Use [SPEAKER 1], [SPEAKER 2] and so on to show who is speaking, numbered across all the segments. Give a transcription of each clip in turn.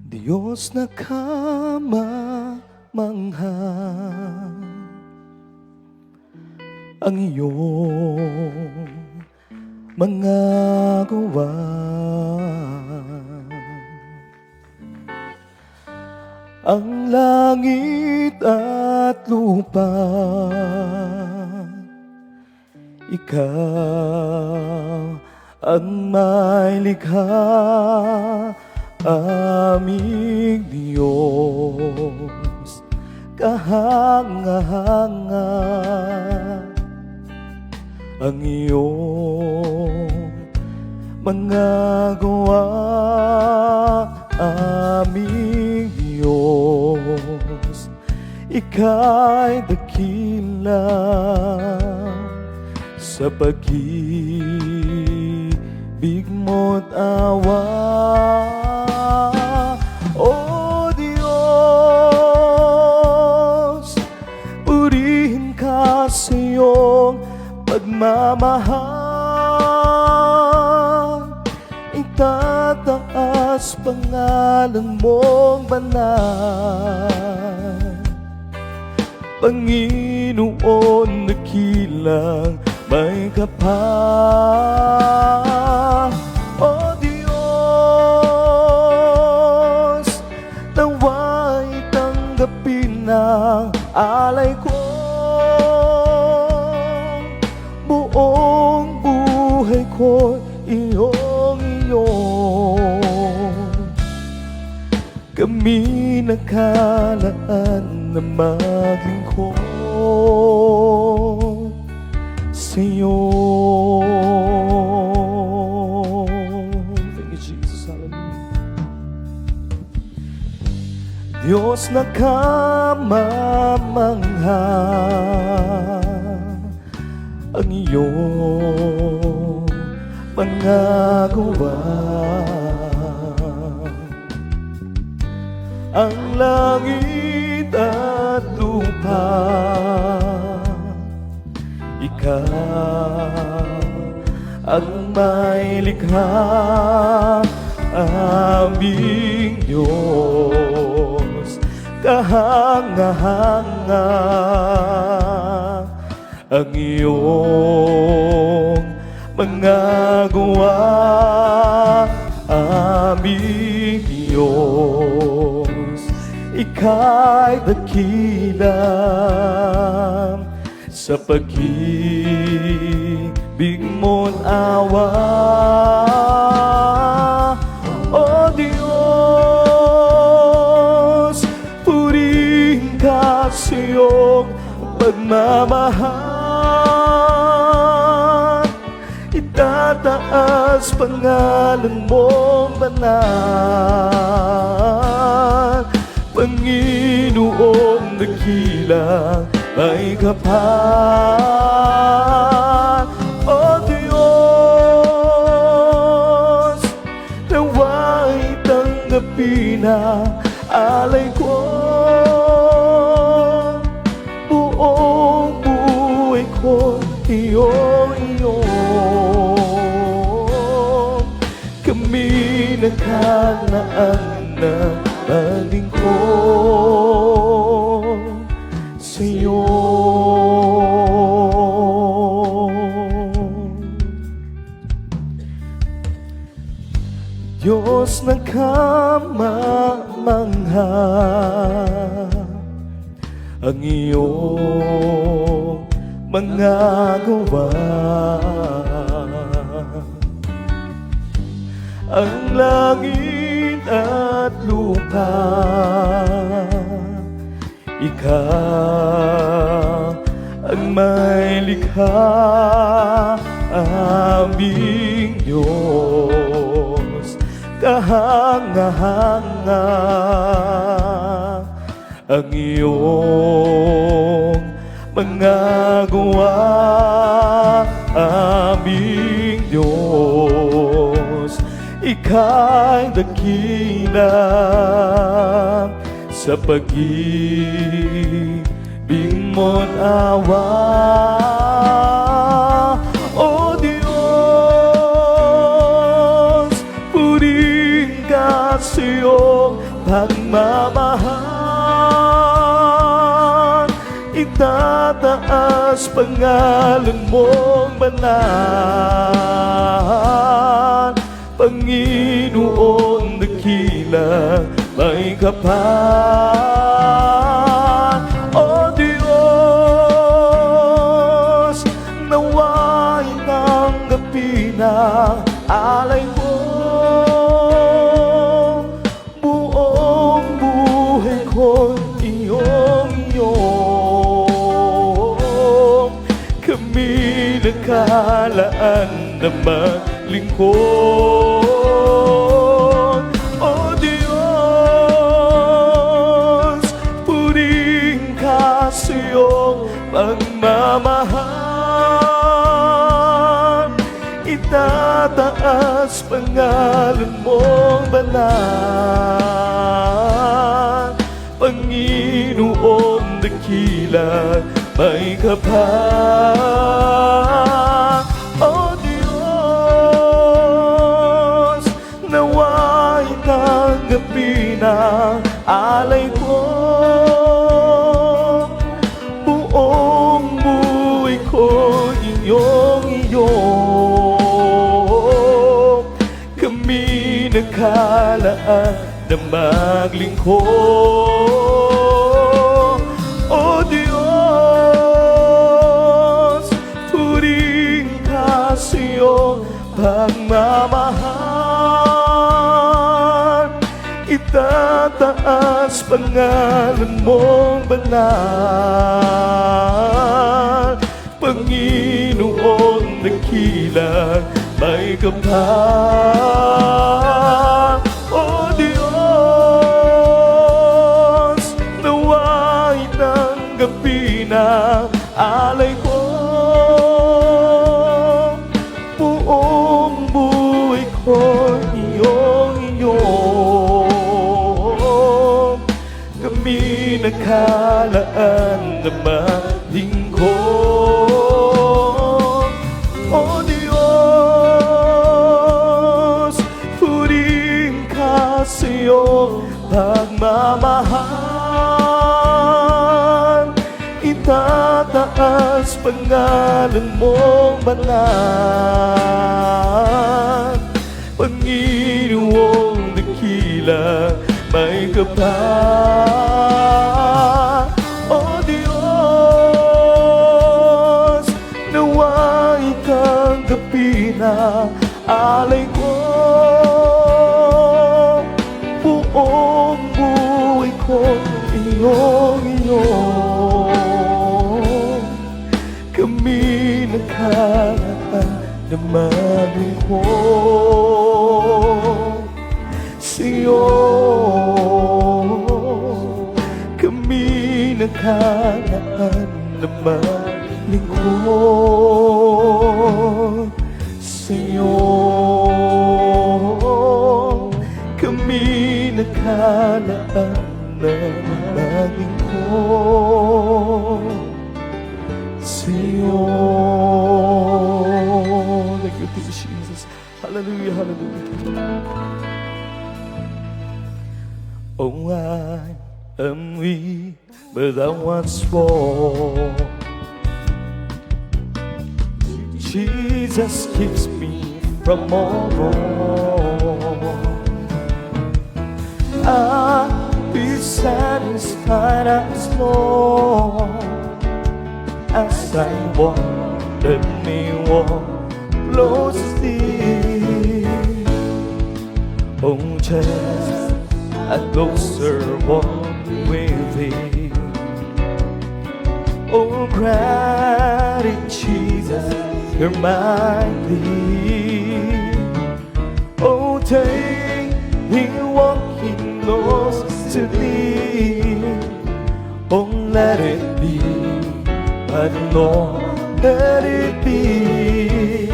[SPEAKER 1] Diyos na kamamangha, ang iyong mga gawa. Ang langit at lupa, ikaw ang may likha, aming Diyos, kahanga-hanga. Ang iyong mga gawa, aming Diyos, ika'y dakila sa pag-ibig mo't awa. O Diyos, purihin ka sa iyong pagmamahal, itataas pangalan mong banal. Panginoon, nakilang may kapal. O Diyos, nawa'y tanggapin ang alay ko. Buong buhay ko iyong. Kami nakalaan na maglingkod sa'yo. Thank you, Jesus. Hallelujah. Diyos na kamamangha, ang iyong mga gawa. Ang langit at lupa, ikaw ang may likha, aming Diyos, kahanga-hanga. Ang iyong mga gawa, aming Diyos, ika'y dakila sa pag-ibig mo't awa. O Diyos, purihin ka sa iyong pagmamahal, itataas pangalan mong banal. Panginoong, dakilang may kapal. O Diyos, nawa'y tanggapin ang alay ko. Buong buhay ko iyong. Kami nakalaan na maglingkod sa'yo. Diyos na kamamangha, ang iyong mga gawa. Ang langit at lupa, ikaw ang may likha, aming Diyos, kahanga-hanga. Ang iyong mga gawa, aming Diyos, ika'y dakila sa pag-ibig mo't awa. O Diyos, purihin ka sa iyong pagmamahal. Itataas pangalan mong banal, Panginoon dakila may kapal. O Diyos, nawa'y tanggapin ang alay mo. Buong buhay ko'y iyong kami nakalaan na maglingkod. O Diyos, puring ka sa iyong pagmamahal. Itataas pangalan mong banal, Panginoon dakila may kapal. O Diyos, nawa'y tanggapin ang alay ko. Buong buhay ko iyong kami nakalaan na maglingkod. O Diyos, puring ka sa iyong pagmamahal. Itataas pangalan mong banal, Panginoon dakila may kapal. O Diyos, nawa'y tanggapin ang alay ko. Buong buhay ko iyong kami nakalaan na maglingkod. O Diyos, puring ka sa iyong pagmamahal. Itataas pangalan mong banal, Panginoong dakila may kapal. O Diyos, nawa'y tanggapin ang alay ko. Buong buhay ko iyong kami nakalaan na maglingkod sa iyo. Kami nakalaan na maglingkod sa iyo. Kami nakalaan na maglingkod sa iyo. Thank you, Jesus. Hallelujah, hallelujah. Oh, I am weak, but I was strong. Jesus keeps me from all wrong. I'll be satisfied as long as I walk. Let me walk close to thee. Oh, just a closer walk with thee. Oh, granted, Jesus, you're my plea. Oh, take me walking close to thee. Oh, let it be, but Lord, let it be.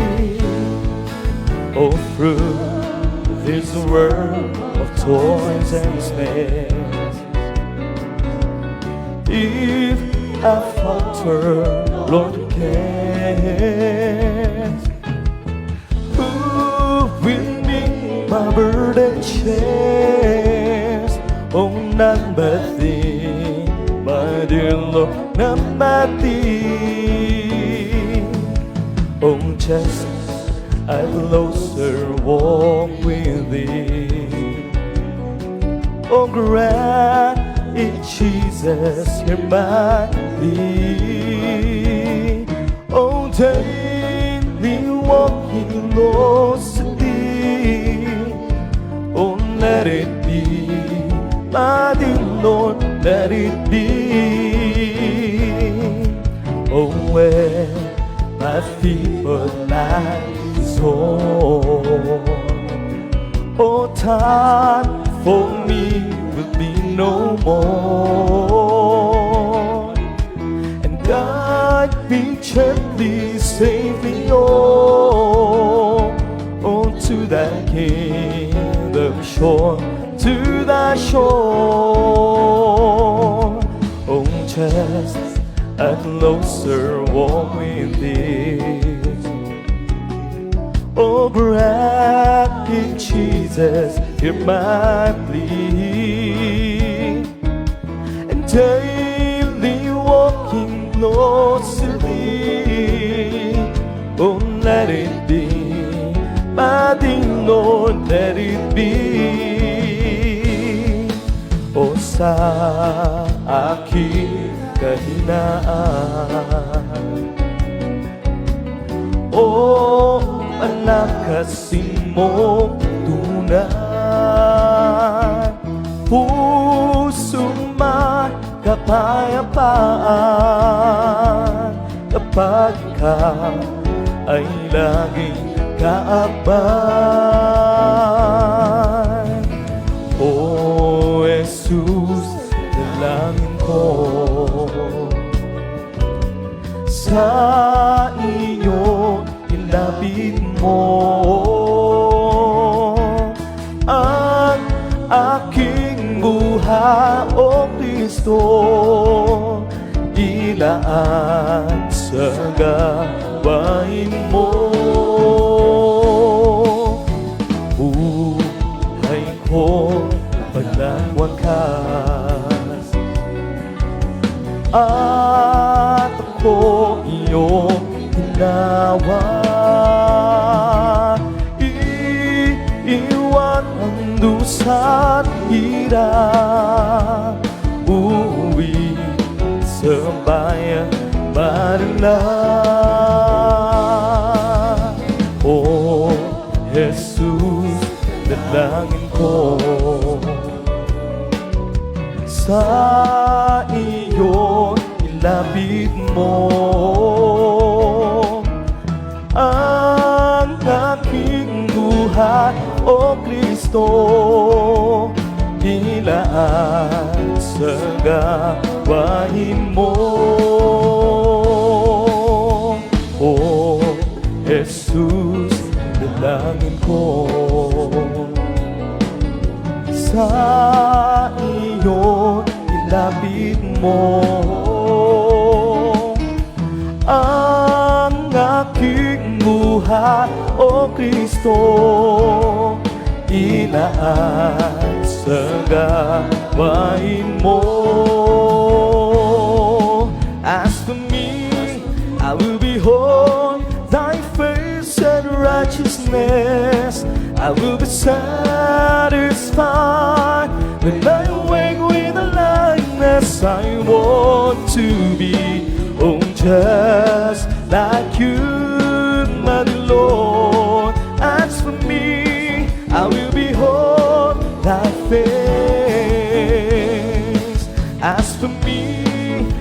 [SPEAKER 1] Oh, through this world of toys and snares, if I falter, Lord, you cares. Who will be my burden shares. Oh, none but thee, my dear Lord, none but thee. Oh, just a closer walk with thee. Oh, grant it, Jesus, hear my plea. Oh, daily walking close to thee. Oh, let it be, my dear Lord, let it be. Oh, where my feet would lie sore. Oh, time for me will be no more. And guide me gently, safely, oh, to thy kingdom shore, to thy shore. Oh, just a closer walk with thee. Oh, grant it, Jesus, hear my plea. And daily walking close to thee. Oh, let it be, my dear Lord, let it be. O sa aking kahinaan, o palakasin mo tunan, pusong makapayapaan kapag ka ay laging kaabang. O Jesus, dalangin ko sa iyo, ilapit mo ang aking buhay, O Kristo, ilaan sa gawain mo. Buhay ko walang wakas, at ako iyong hinawa. Iiwan ang dusa't hirap, uuwi sa bayan marala. O Jesus, dalangin ko sa iyo, ilapit mo ang aking buhay, O Kristo, ilaan sa gawain mo. O Jesus, dalangin ko sa iyo, ilapit mo ang aking buhay, O Kristo, ilaan sa gawain mo. As for me, I will behold thy face and righteousness. I will be satisfied when I awake with a likeness. I want to be, oh, just like you, my Lord. As for me, I will behold thy face. As for me,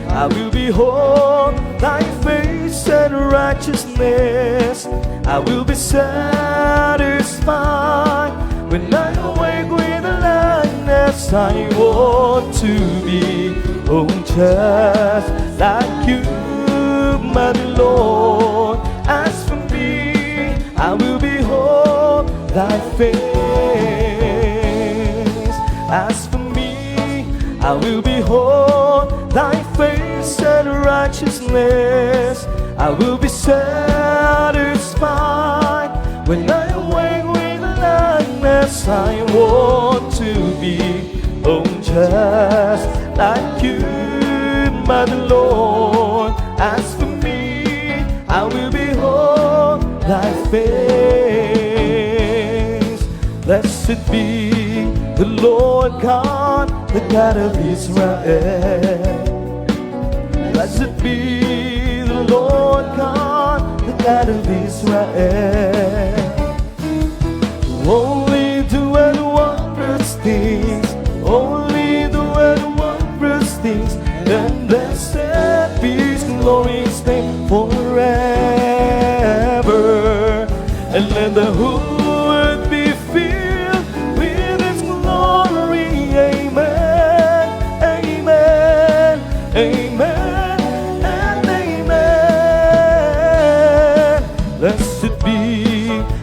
[SPEAKER 1] I will behold thy face and righteousness. I will be satisfied when I awake with a likeness. I want to be, oh, just like you, my Lord. As for me, I will behold thy face. As for me, I will behold thy face and righteousness. I will be satisfied when I awake with a likeness. Yes, I want to be, oh, just like you, my Lord. As for me, I will behold thy face. Blessed be the Lord God, the God of Israel. Blessed be the Lord God, the God of Israel. Only doeth wondrous things, only doeth wondrous things, and blessed be His glorious name forever. And let the whole earth be filled with His glory. Amen, amen, amen, and amen. Blessed be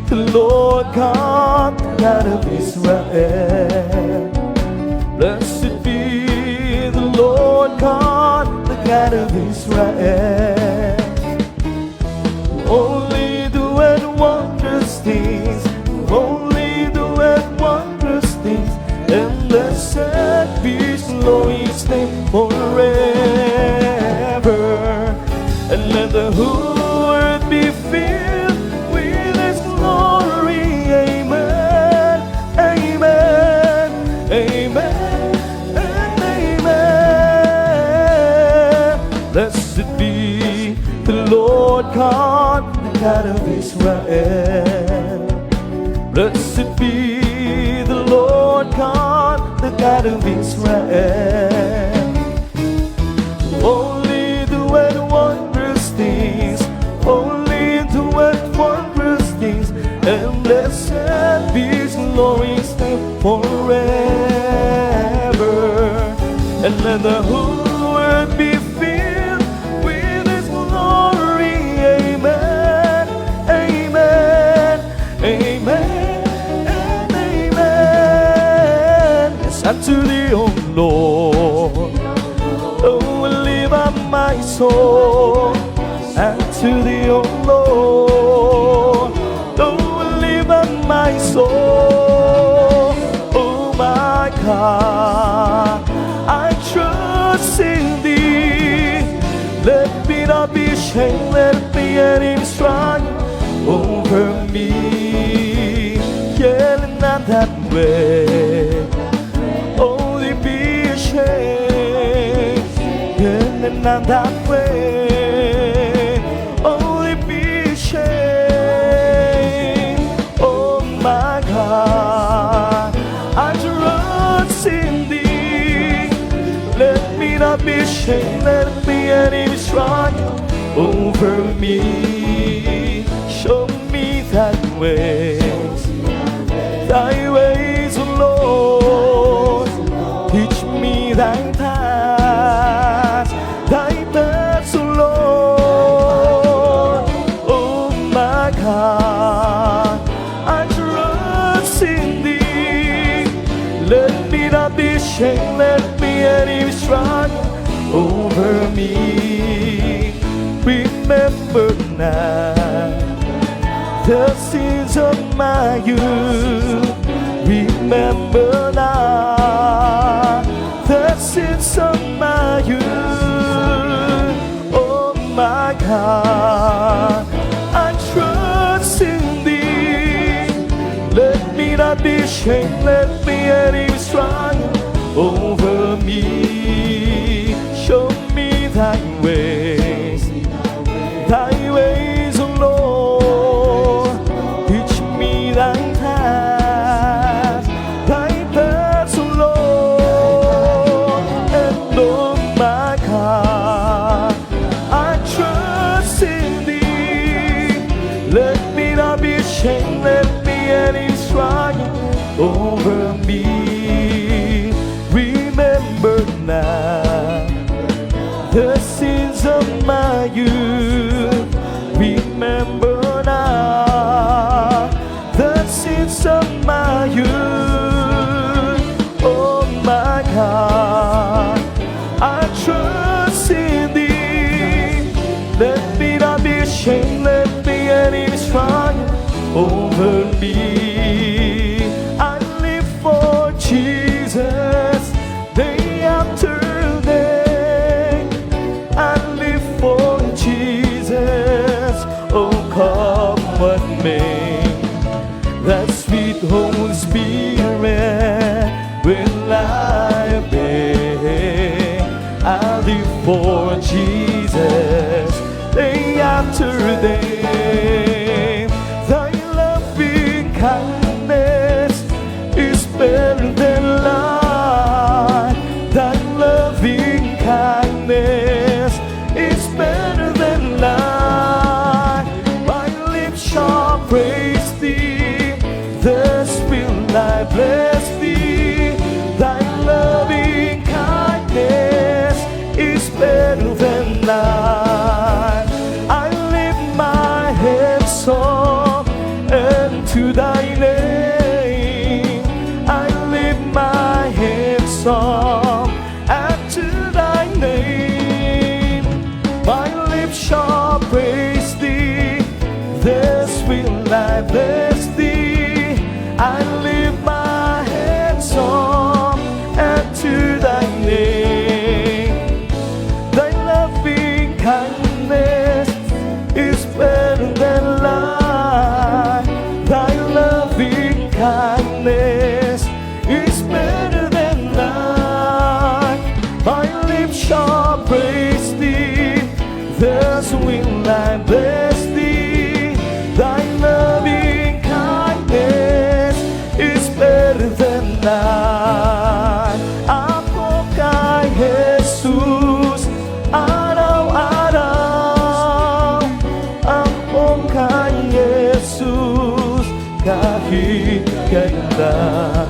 [SPEAKER 1] the Lord God, the God of Israel. Blessed be the Lord God, the God of Israel. Only doeth wondrous things, only doeth wondrous things, and blessed be His glorious name forever. And let the whole earth be filled with His glory. Amen, amen, amen, and amen. Blessed be the Lord God, the God of Israel. Blessed be the Lord God, the God of Israel. Only doeth wondrous things, only doeth wondrous things, and blessed be His glorious name forever. And let the whole earth be filled with His glory. Amen, amen, amen, and amen. Yes, unto Thee, O Lord, oh, live on my soul. Unto Thee, O Lord, oh, live on my soul. Oh my God, I trust in Thee. Let me not be ashamed, let me any strong over me. Yeah, not that way. Only be ashamed. Yeah, not that way. Only be ashamed. Oh my God, I trust in Thee. Let me not be ashamed, let me any strong over me. Show me Thy ways, Thy ways, O Lord. Teach me Thy paths, Thy paths, O Lord. Oh my God, I trust in Thee. Let me not be ashamed, let me any strong over me. Remember now the sins of my youth. Remember now the sins of my youth. Oh my God, I trust in Thee. Let me not be ashamed, let me any strong over me. Show me Thy ways, Thy ways, O Lord. Teach me Thy paths, Thy paths, O Lord. And oh my God, I trust in Thee. Let me not be ashamed, let me any strong over me. song and to thy name. My lips shall praise thee, this will I bless thee. I lift my hands on and to thy name. Thy loving kindness is better than life. Thy loving kindness is better than life. My lips shall praise thee, thus will I bless thee. Thy loving kindness is better than life. Ako kay Jesus araw-araw. Ako kay Jesus kahit kailan.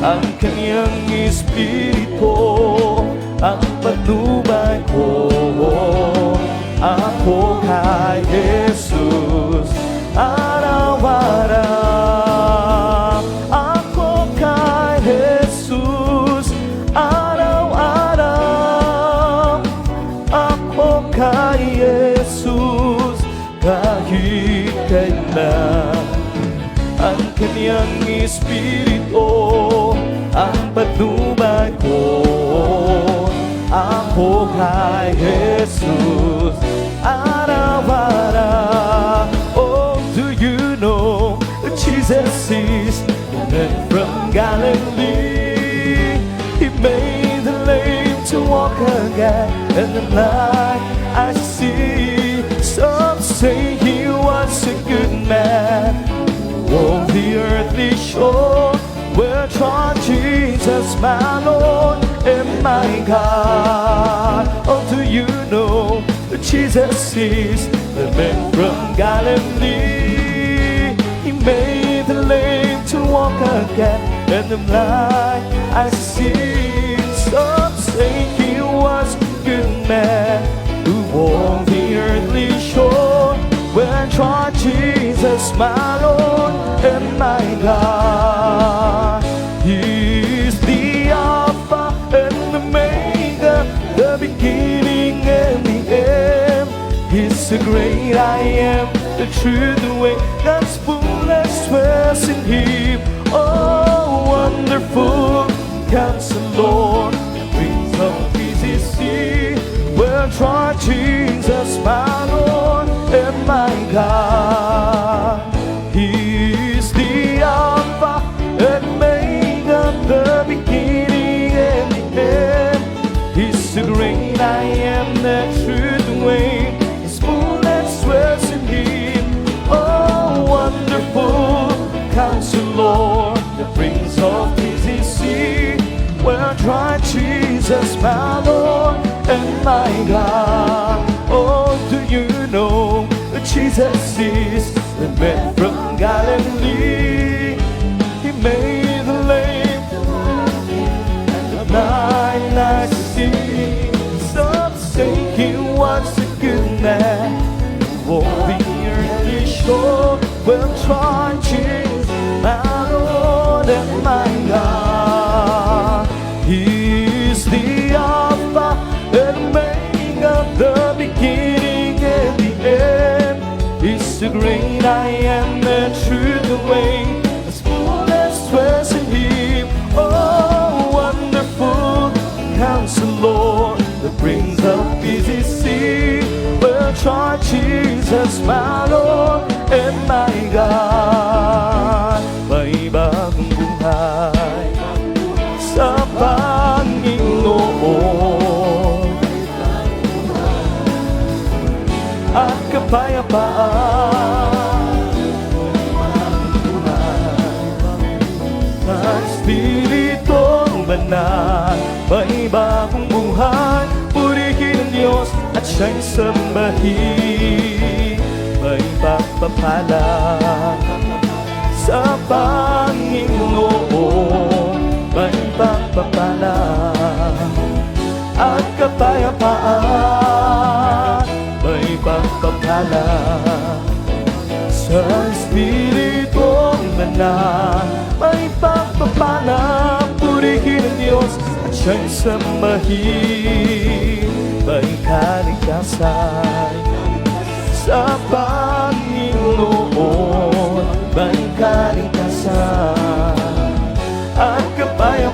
[SPEAKER 1] Ang kanyang Espiritu ang patnubay ko. Ako kay Jesus araw-araw. Ako kay Jesus araw-araw. Ako kay Jesus kahit kailan. Ang kanyang Espiritu ang patnubay ko. Ako kay Jesus araw-araw. Oh, do you know that Jesus is the man from Galilee? He made the lame to walk again, and the blind I see. Some say he was a good man, walked the earthly shore, where trod Jesus, my Lord and my God. Oh, do you know that Jesus is the man from Galilee? He made the lame to walk again, and the blind I see. Some say he was a good man, who walked the earthly shore, where trod Jesus, my Lord and my God. He is the Alpha and the Omega, the beginning and the end. He's the great I am, the truth, the way, God's fullness dwells in Him. Oh, wonderful Counselor, Prince of Peace is He, where trod Jesus, my Lord and my God. He is the Alpha and Omega, the beginning and the end. He's the great I am, the truth, the way, His fullness dwells in Him. Oh, wonderful Counselor, the Prince of Peace is He, where trod Jesus, my Lord and my God. Oh, do you know that Jesus is the man from Galilee? He made the lame and the blind I see. Some say he was a good man, walked the earthly shore, well tried Jesus, my Lord and my God. He is the Alpha and Omega, the beginning and the end. He's the great I am, the truth, the way, His fullness dwells in Him. Oh, wonderful Counselor, the Prince of Peace is He, where trod Jesus, my Lord and my God. May bagong buhay sa Panginoon at kapayapaan ng Espiritong Banal. May bagong buhay, purihin ang Diyos at siya'y sambahin. May pagpapala sa Panginoon, may pagpapala at kapayapaan. May pagpapala sa Espiritong Banal. May pagpapala, purihin ang Diyos Diyos at siya'y sambahin. May kaligtasan sa Panginoon, may kaligtasan at kapayapaan,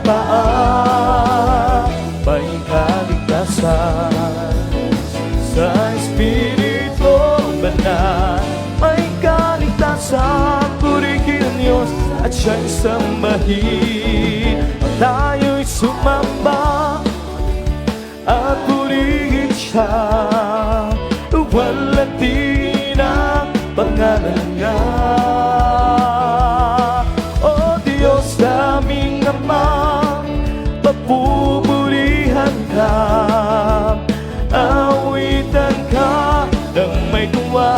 [SPEAKER 1] may kaligtasan sa Espiritu Banal, may kaligtasan. Purihin ang Diyos at siya'y sambahin. Tayo'y sumamba at purihin siya. Walatin ang pangalan niya. O Diyos naming Ama, papupurihan ka, awitan ka ng may tuwa.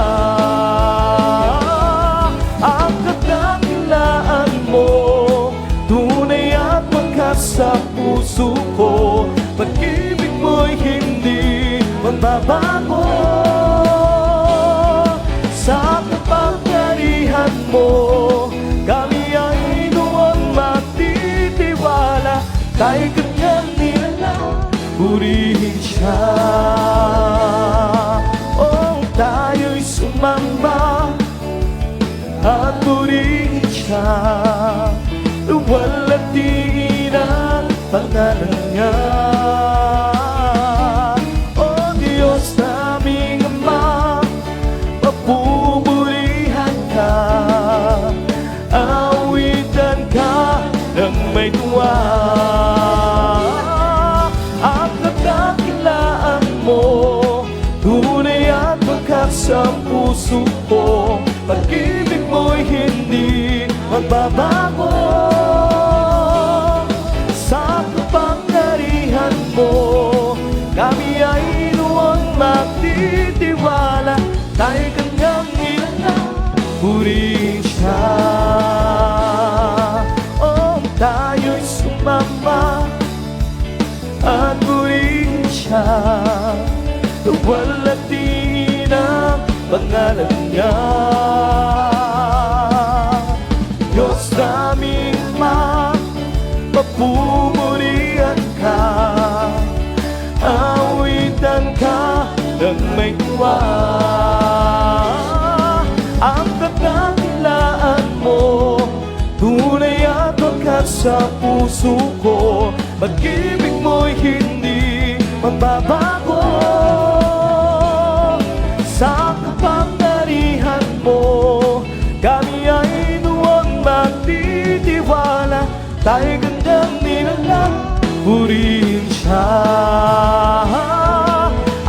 [SPEAKER 1] Ang kadakilaan mo, tunay at wakas sa puso ko. Pag-ibig mo'y hindi magbabago. Sa kapangyarihan mo, kami ay doon matitiwala. Tayo'y kanyang nilalang, purihin siya. Oh, tayo'y sumamba at purihin siya. Walatiin ang pangalan niya. Oh Diyos naming Ama, papupurihan ka, awitan ka ng may tuwa. Ang kadakilaan mo, tunay at wakas sa puso ko. Pag-ibig mo'y hindi magbabago. Sa kapangyarihan mo, kami ay doon magtitiwala. Tayo'y kanyang nilalang, purihin siya. Oh, tayo'y sumamba at purihin siya. Walatin ang pangalan niya. Diyos naming Ama, papupurihan ka, awitan ka ng may tuwa. Ang kadakilaan mo, tunay at wakas sa puso ko. Pag-ibig mo'y hindi magbabago. Sa kapangyarihan mo, kami ay doon magtitiwala. Tayo'y kanyang nilalang, purihin siya.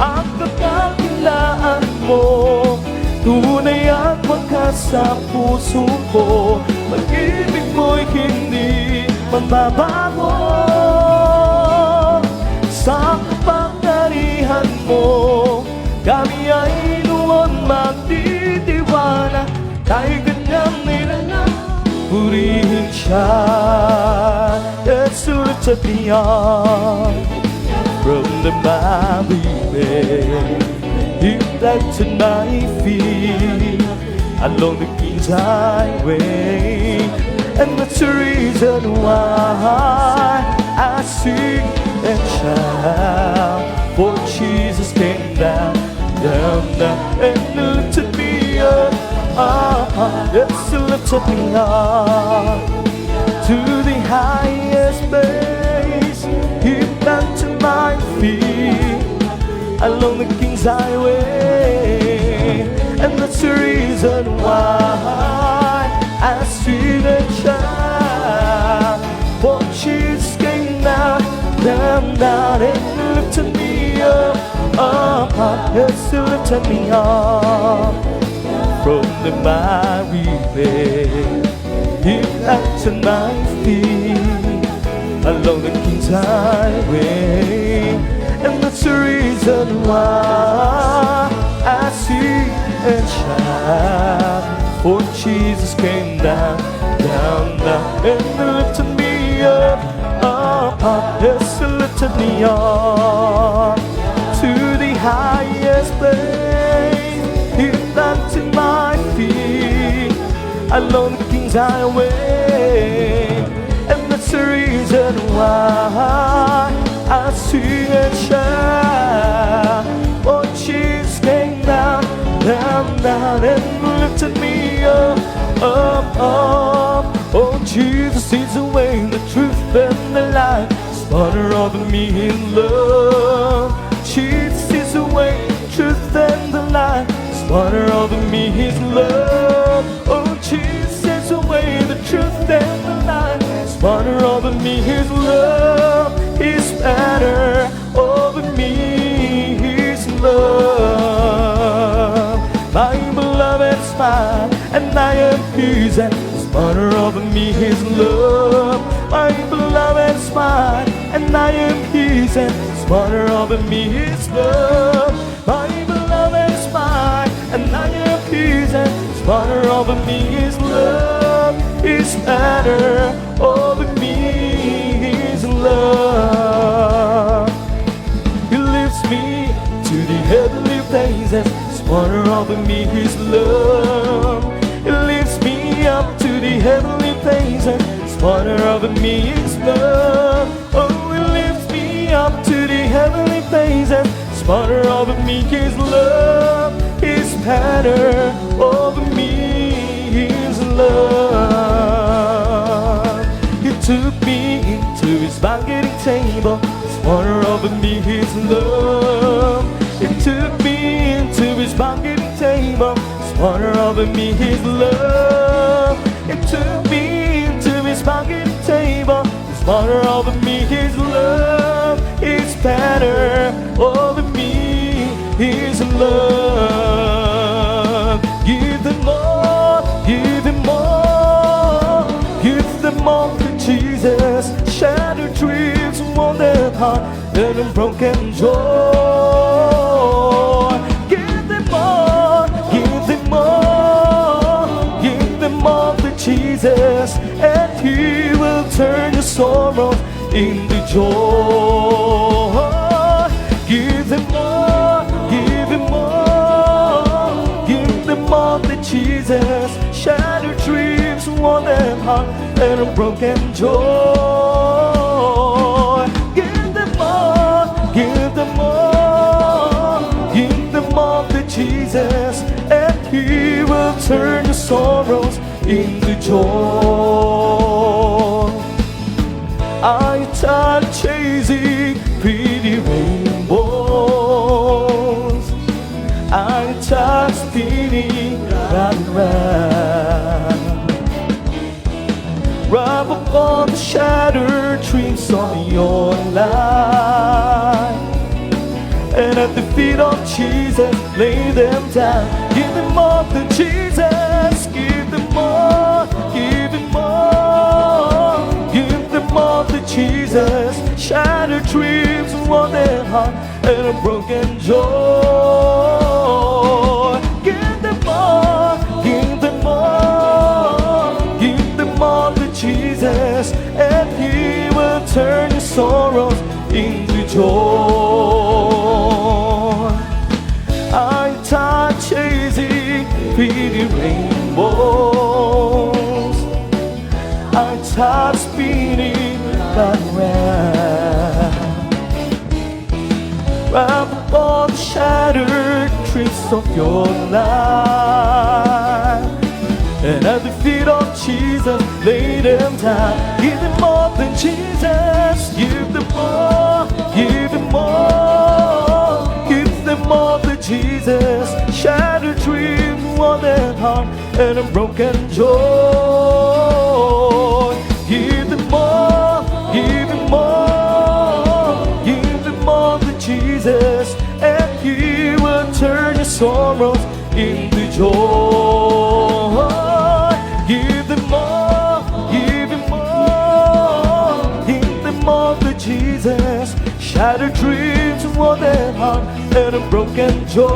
[SPEAKER 1] Ang kadakilaan mo, tunay at wakas sa puso ko. Pag-ibig mo'y hindi magbabago. Sa kapangyarihan mo, kami ay doon magtitiwala. Tayo'y kanyang nilalang, purihin siya. Let's lift up the arm from the mighty way. He planted my feet along the King's highway, and that's the reason why I sing and shout. For Jesus came down, down, and lifted me up. Yes, He lifted me up to the highest place. He planted my feet along the King's highway, and that's the reason why I sing and shout. For Jesus came down, down, down, and lifted me up. Yes, He lifted me up from the miry clay. He planted my feet along the King's highway, and that's the reason why I sing and shout. For Jesus came down, down, down, and lifted me up. Yes, He lifted me up to the highest place. He planted my feet along the King's highway, and that's the reason why life, spawner of me in love. Jesus is the way, truth and the life, spawner of me His love. Oh, Jesus is the way, the truth and the life, spawner of me His love. His banner over me His love. My beloved's mine, and I am His, and spawner of me His love. My beloved's mine, and I am His, and spawner of me His love. My beloved's mine, and I am His, and spawner of me His love. His banner over me His love. He lifts me to the heavenly places, spawner of me His love. He lifts me up to the heavenly places, spawner of me His love. Oh, He lifts me up to the heavenly places, spawner of me His love. His banner over me His love. He took me into His banqueting table, spawner of me His love. He took me into His banqueting table, spawner of me His love. He took me into His banqueting table, spawner of me His love. His banner over me His love. Give them more, give them more, give them more to Jesus. Shattered dreams won't their heart and a broken joy. Give them more, give them more, give them more to Jesus, and He will turn your sorrow into joy. Give them more, give them more, give them more to Jesus. Shattered dreams, worn and heart, and a broken joy. Give them more, give them more, give them more to Jesus, and He will turn your sorrows into joy. I start chasing pretty rainbows. I start spinning round and round. Wrap up all the shattered dreams on your life, and at the feet of Jesus, lay them down. Give them more to Jesus. Give them more, give them more, give them more to Jesus. Shattered dreams, worn their heart, and a broken joy. Give them more, give them more, give them more to Jesus, and He will turn your sorrows into joy. I start chasing pretty rainbows. I start spinning around. Wrap up all the shattered dreams of your life, and at the feet of Jesus, lay them down. Give them more than Jesus. Give them more, give them more, give them more than Jesus. Shattered dreams, worn their heart, and a broken joy. Give them more, give them more, give them more than Jesus, and He will turn your sorrows into joy. Give them more, give them more, give them more to Jesus. Shattered dreams, worn their heart, and a broken joy.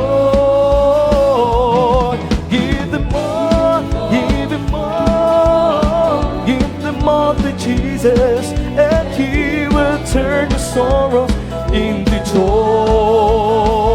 [SPEAKER 1] Give them more, give them more, give them more to Jesus, and He will turn your sorrows into joy.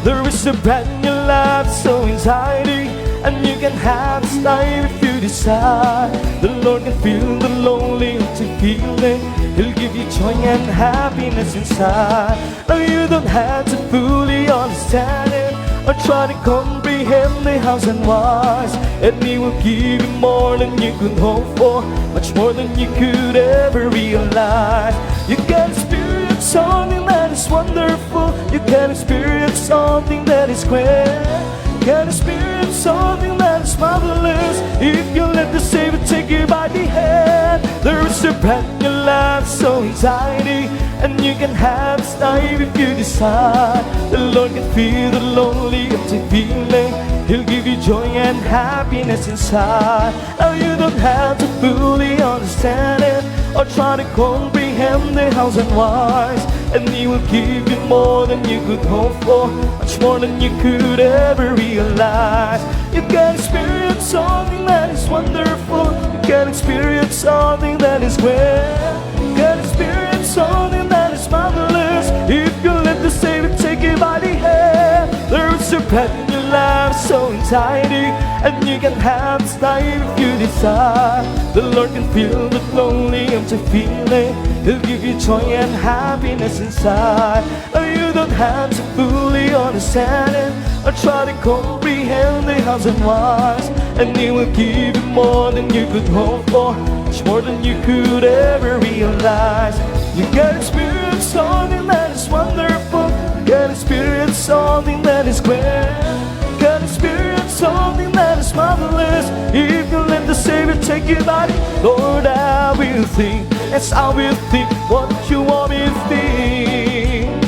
[SPEAKER 1] There is a brand new life so exciting, and you can have this life if you decide. The Lord can feel the lonely to healing. He'll give you joy and happiness inside. No, you don't have to fully understand it. or try to comprehend the hows and whys. And He will give you more than you could hope for, much more than you could ever realize. You can experience something that is wonderful. You can experience something that is great. You can experience something that is marvelous if you let the Savior take you by the hand. There is a brand new life so exciting, and you can have this life if you decide. The Lord can feel the lonely, empty feeling. He'll give you joy and happiness inside. Now you don't have to fully understand it or try to comprehend the hows and whys. And He will give you more than you could hope for, much more than you could ever realize. You can experience something that is wonderful. You can experience something that is great. You can experience something that is marvelous if you let the Savior take you by the hand. There is a brand new life so exciting, and you can have this life if you desire. The Lord can feel the lonely, empty feeling. He'll give you joy and happiness inside. Oh, you don't have to fully understand it or try to comprehend the hows and whys. And He will give you more than you could hope for, much more than you could ever realize. You can experience something that is wonderful. You can experience something that is great. You can experience something that is marvelous if you let the Savior take you by the hand. Lord, I will think, yes, I will think what you want me to think.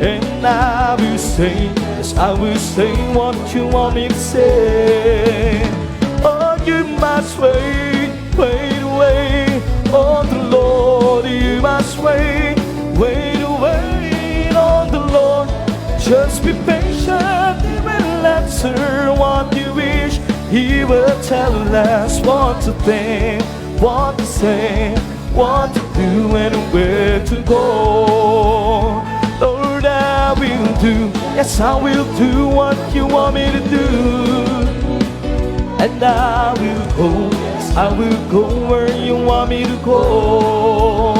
[SPEAKER 1] And I will say, yes, I will say what you want me to say. Oh, you must wait, wait, wait on the Lord. You must wait, wait, wait on the Lord. Just be patient, He will answer what you wish. He will tell us what to think, what to say, what to do, and where to go. Lord, I will do, yes, I will do what you want me to do. And I will go, yes, I will go where you want me to go.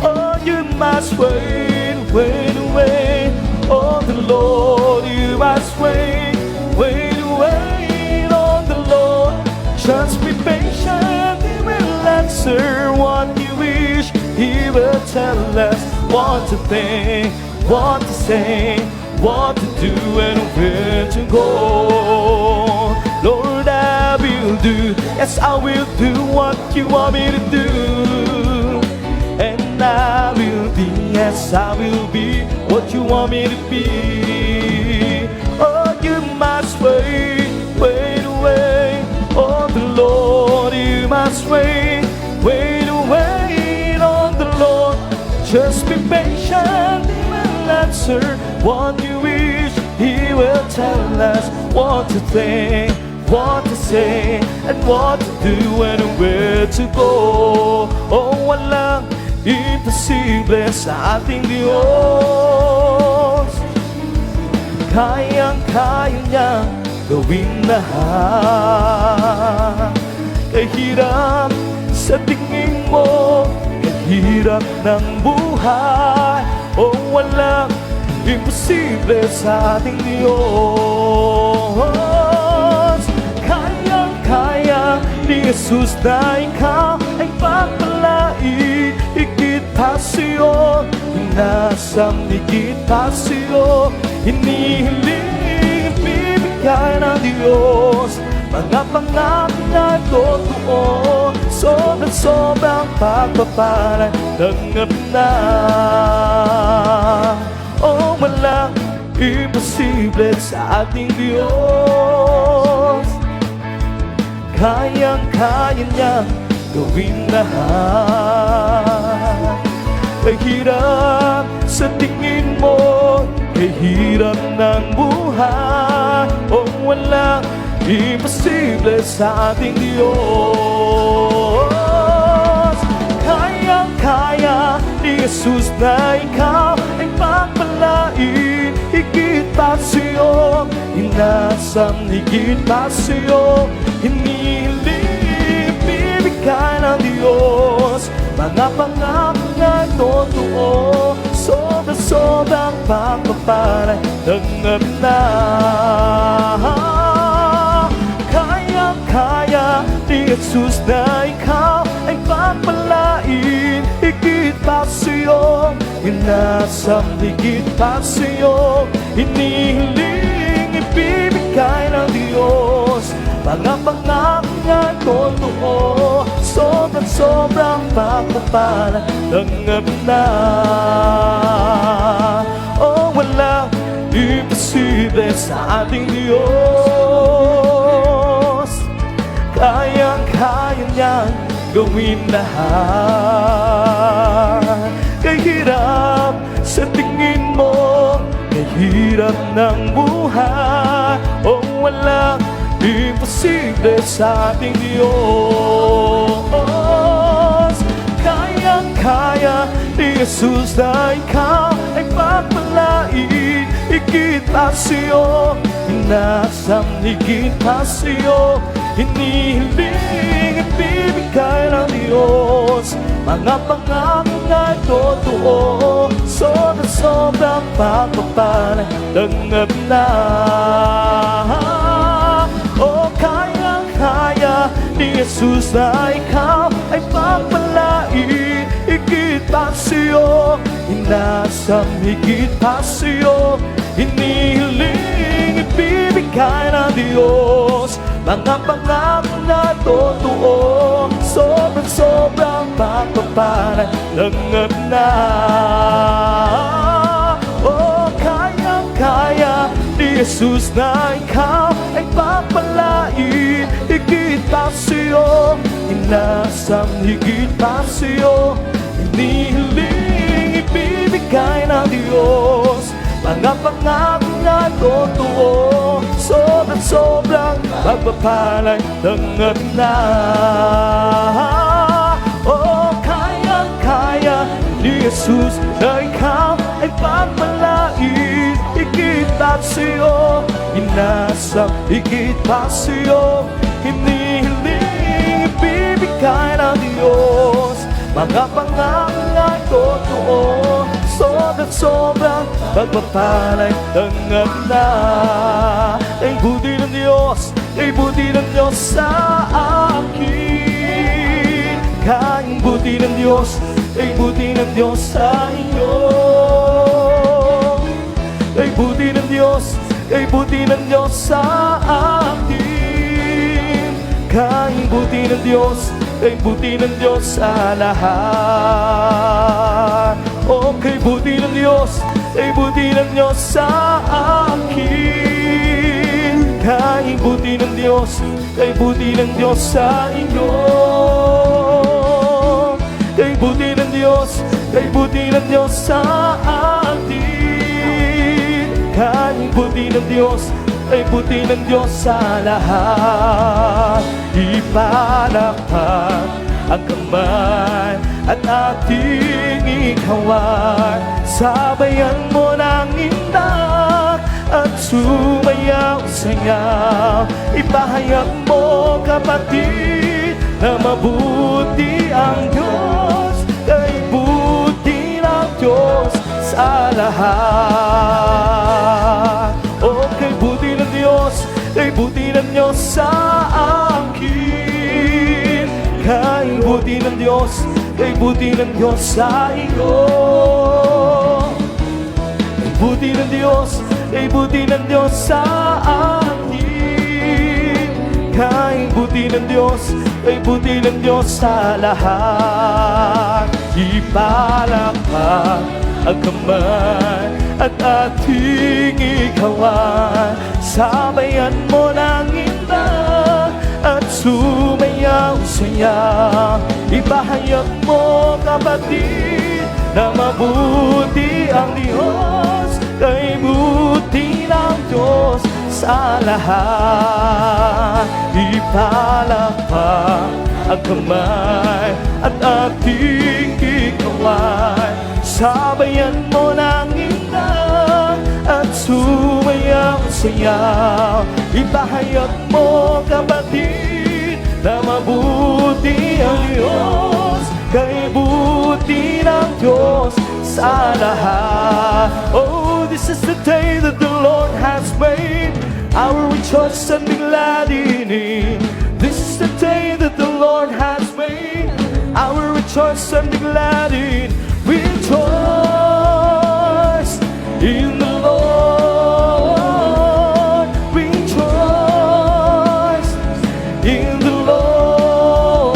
[SPEAKER 1] Oh, you must wait, wait, wait on the Lord. You must wait, wait, wait on the Lord. Just be patient, He will answer what you wish. He will tell us what to think, what to say, what to do, and where to go. Lord, I will do, yes, I will do what you want me to do. And I will be, yes, I will be what you want me to be. Oh, you must wait, wait, wait on the Lord. You must wait, wait, wait on the Lord. Just be patient, He will answer what you wish. He will tell us what to think, what to say, and what to do, and where to go. Oh, walang imposible sa ating Diyos. Kayang-kaya niyang gawin lahat. Kahirap sa tingin mo, kahirap ng buhay. Oh, walang imposible sa ating Diyos. Kayang-kaya ni Jesus na ikaw ay pagpalain. Higit pa sa'yo, inasam higit pa sa'yo. Hinihiling ibibigay ng Diyos mga pangako na totoo. Sobrang pagpapalan tanggap na. Oh, walang imposible sa ating Diyos. Kayang-kaya niyang gawin lahat. Kahirap sa tingin mo, kahirap ng buhay. Oh, walang imposible sa ating Diyos. Kayang-kaya ni Jesus na ikaw ay pagpalain. Higit pa sa'yo, inasam higit pa sa'yo. Hinihiling bibigay ng Diyos mga pangako na totoo. sobrang pagpapalay tanggap na. Kaya ni Jesus na ikaw ay pagpalain, higit pa sa'yo, inasam higit pa sa'yo, hinihiling ibibigay ng Diyos, mga pangako niya totoo, sobrang pagpapalay tanggap na. Oh, walang imposible sa ating Diyos, kayang-kaya niyang gawin lahat. Kahirap sa tingin mo, kahirap ng buhay, oh, walang imposible sa ating Diyos. Kayang-kaya ni Jesus na ikaw ay pagpalain, higit pa sa'yo, inasam higit pa sa'yo, hinihiling ibibigay ng Diyos, mga pangako na totoo, sobrang pagpapalay tanggap na. Oh, kayang-kaya ni Jesus na ikaw ay pagpalain, higit pa sa'yo, inasam higit pa sa'yo, hinihiling ibibigay ng Diyos, mga pangako na totoo, sobrang pagpapalay tanggap na. Oh, kayang-kaya ni Jesus na ikaw ay pagpalain, higit pa sa'yo, inasam higit pa sa'yo, hinihiling ibibigay ng Diyos, mga pangako na totoo, sobrang pagpapalay tanggap na. Oh, kayang-kaya ni Jesus na ikaw ay pagpalain, higit pa sa'yo, inasam higit pa sa'yo, hinihiling ibibigay ng Diyos, mga pangako na totoo, sobrang pagpapalay tanggap na. Ay buti ng Diyos, ay buti ng Diyos sa akin, kaing buti ng Diyos, ay buti ng Diyos sa inyo. Ay buti ng Diyos, ay buti ng Diyos sa atin, kaing buti ng Diyos, ay buti ng Diyos sa lahat. Okay, buti ng Diyos, ay buti ng Diyos sa akin, kaing buti ng Diyos, ay buti ng Diyos sa inyo. Ay buti ng Diyos, ay buti ng Diyos sa atin, kaing buti ng Diyos, ay buti ng Diyos sa lahat. Ipalakpak ang kamay at ating ikawan, sabayan mo ng indak at sumayaw-sayaw. Ipahayag mo, kapatid, na mabuti ang Diyos, kay buti ng Diyos sa lahat. Okay, buti ng Diyos, kay buti ng Diyos sa akin, kay buti ng Diyos, kay buti ng Diyos sa iyo. Kay buti ng Diyos, kay buti ng Diyos sa atin, kay buti ng Diyos, kay buti ng Diyos sa lahat. Ipalakpak ang kamay at ating ikawan, sabayan mo ng indak at sumayaw-sayaw. Ipahayag mo, kapatid, na mabuti ang Diyos, kay buti ng Diyos sa lahat. Ipalakpak ang kamay at ating ikawan, sabayan mo ng indak at sumayaw-sayaw. Ipahayag mo, kapatid, na mabuti ang Diyos, kay buti ng Diyos sa lahat. Oh, this is the day that the Lord has made. I will rejoice and be glad in it. This is the day that the Lord has made. I will rejoice and be glad in it. Rejoice in the Lord. Rejoice in the Lord.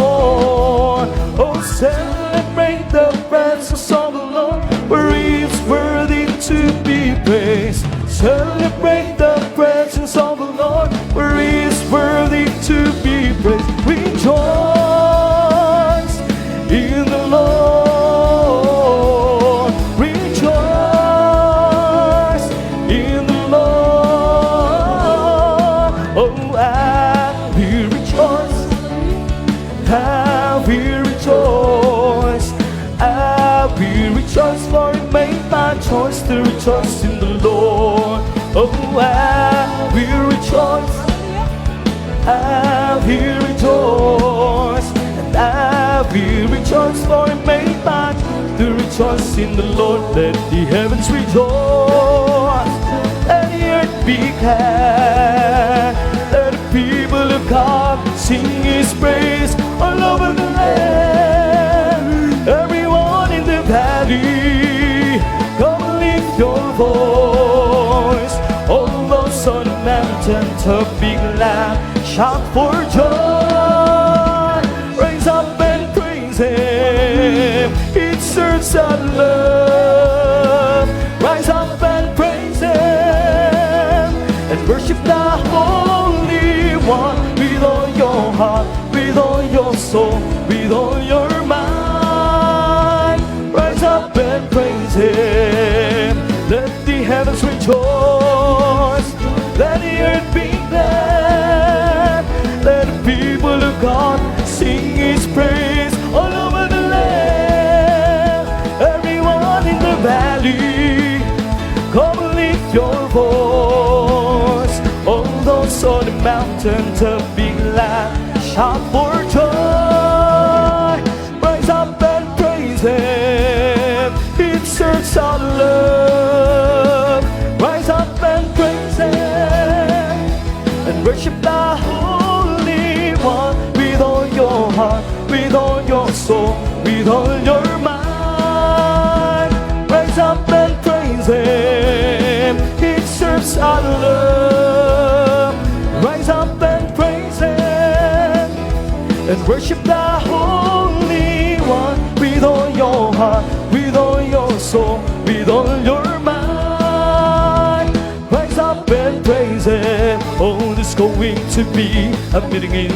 [SPEAKER 1] Oh, celebrate the presence of the Lord, for He is worthy to be praised. Celebrate the presence of the Lord, for He is worthy to be praised. Rejoice in the Lord. Rejoice in the Lord. Oh, I will rejoice. I will rejoice. I will rejoice, for He made my choice to rejoice in the Lord. Oh, I will rejoice. I will rejoice. And I will rejoice, for He made my choice to rejoice in the Lord. Let the heavens rejoice. Let the earth be glad. Let the people of God sing His praise all over the land. Everyone in the valley, come and lift your voice. All those on the mountain top, be glad, shout for joy. Rise up and praise Him, it serves our love. Rise up and praise Him, and worship the Holy One with all your heart, with all your soul, with all your mind. Rise up and praise Him. Let the heavens rejoice. Let the earth be glad. Let the people of God sing His praise all over the land. Everyone in the valley, come and lift your voice. All those on the mountain top, be glad, shout for joy. Rise up and praise Him, it serves our love. Rise up and praise Him, and worship the Holy One with all your heart, with all your soul, with all your mind. Rise up and praise Him, it serves our love. Rise up and praise Him, and worship the Holy One with all your heart, with all your soul, with all your mind. Rise up and praise Him. Oh, there's going to be a meeting in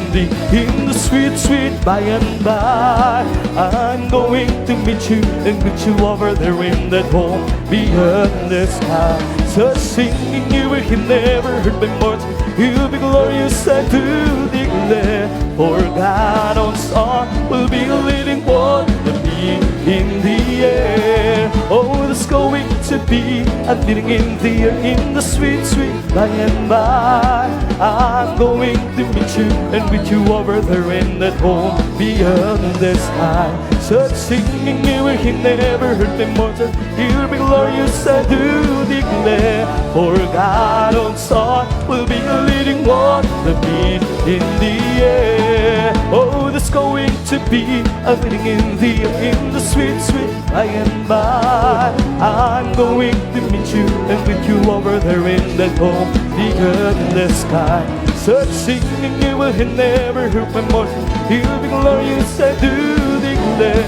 [SPEAKER 1] the sweet, sweet by and by. I'm going to meet you and meet you over there in that home beyond the sky. Such singing you will hear never heard by mortals. You'll be glorious and to declare. For God on song will be leading one to be in the air. Oh, there's going to be a meeting in the air, in the sweet, sweet by and by. I'm going to meet you and meet you over there in that home beyond the sky. Such singing you will hear never heard by mortals. You'll be glorious and to declare. For God on song will be leading one to be in the air. Oh, there's going to be a meeting in the sweet, sweet by and by. I'm going to meet you and meet you over there in that home beyond the sky. Such singing you will never hear by mortals. You'll be glorious, I do declare.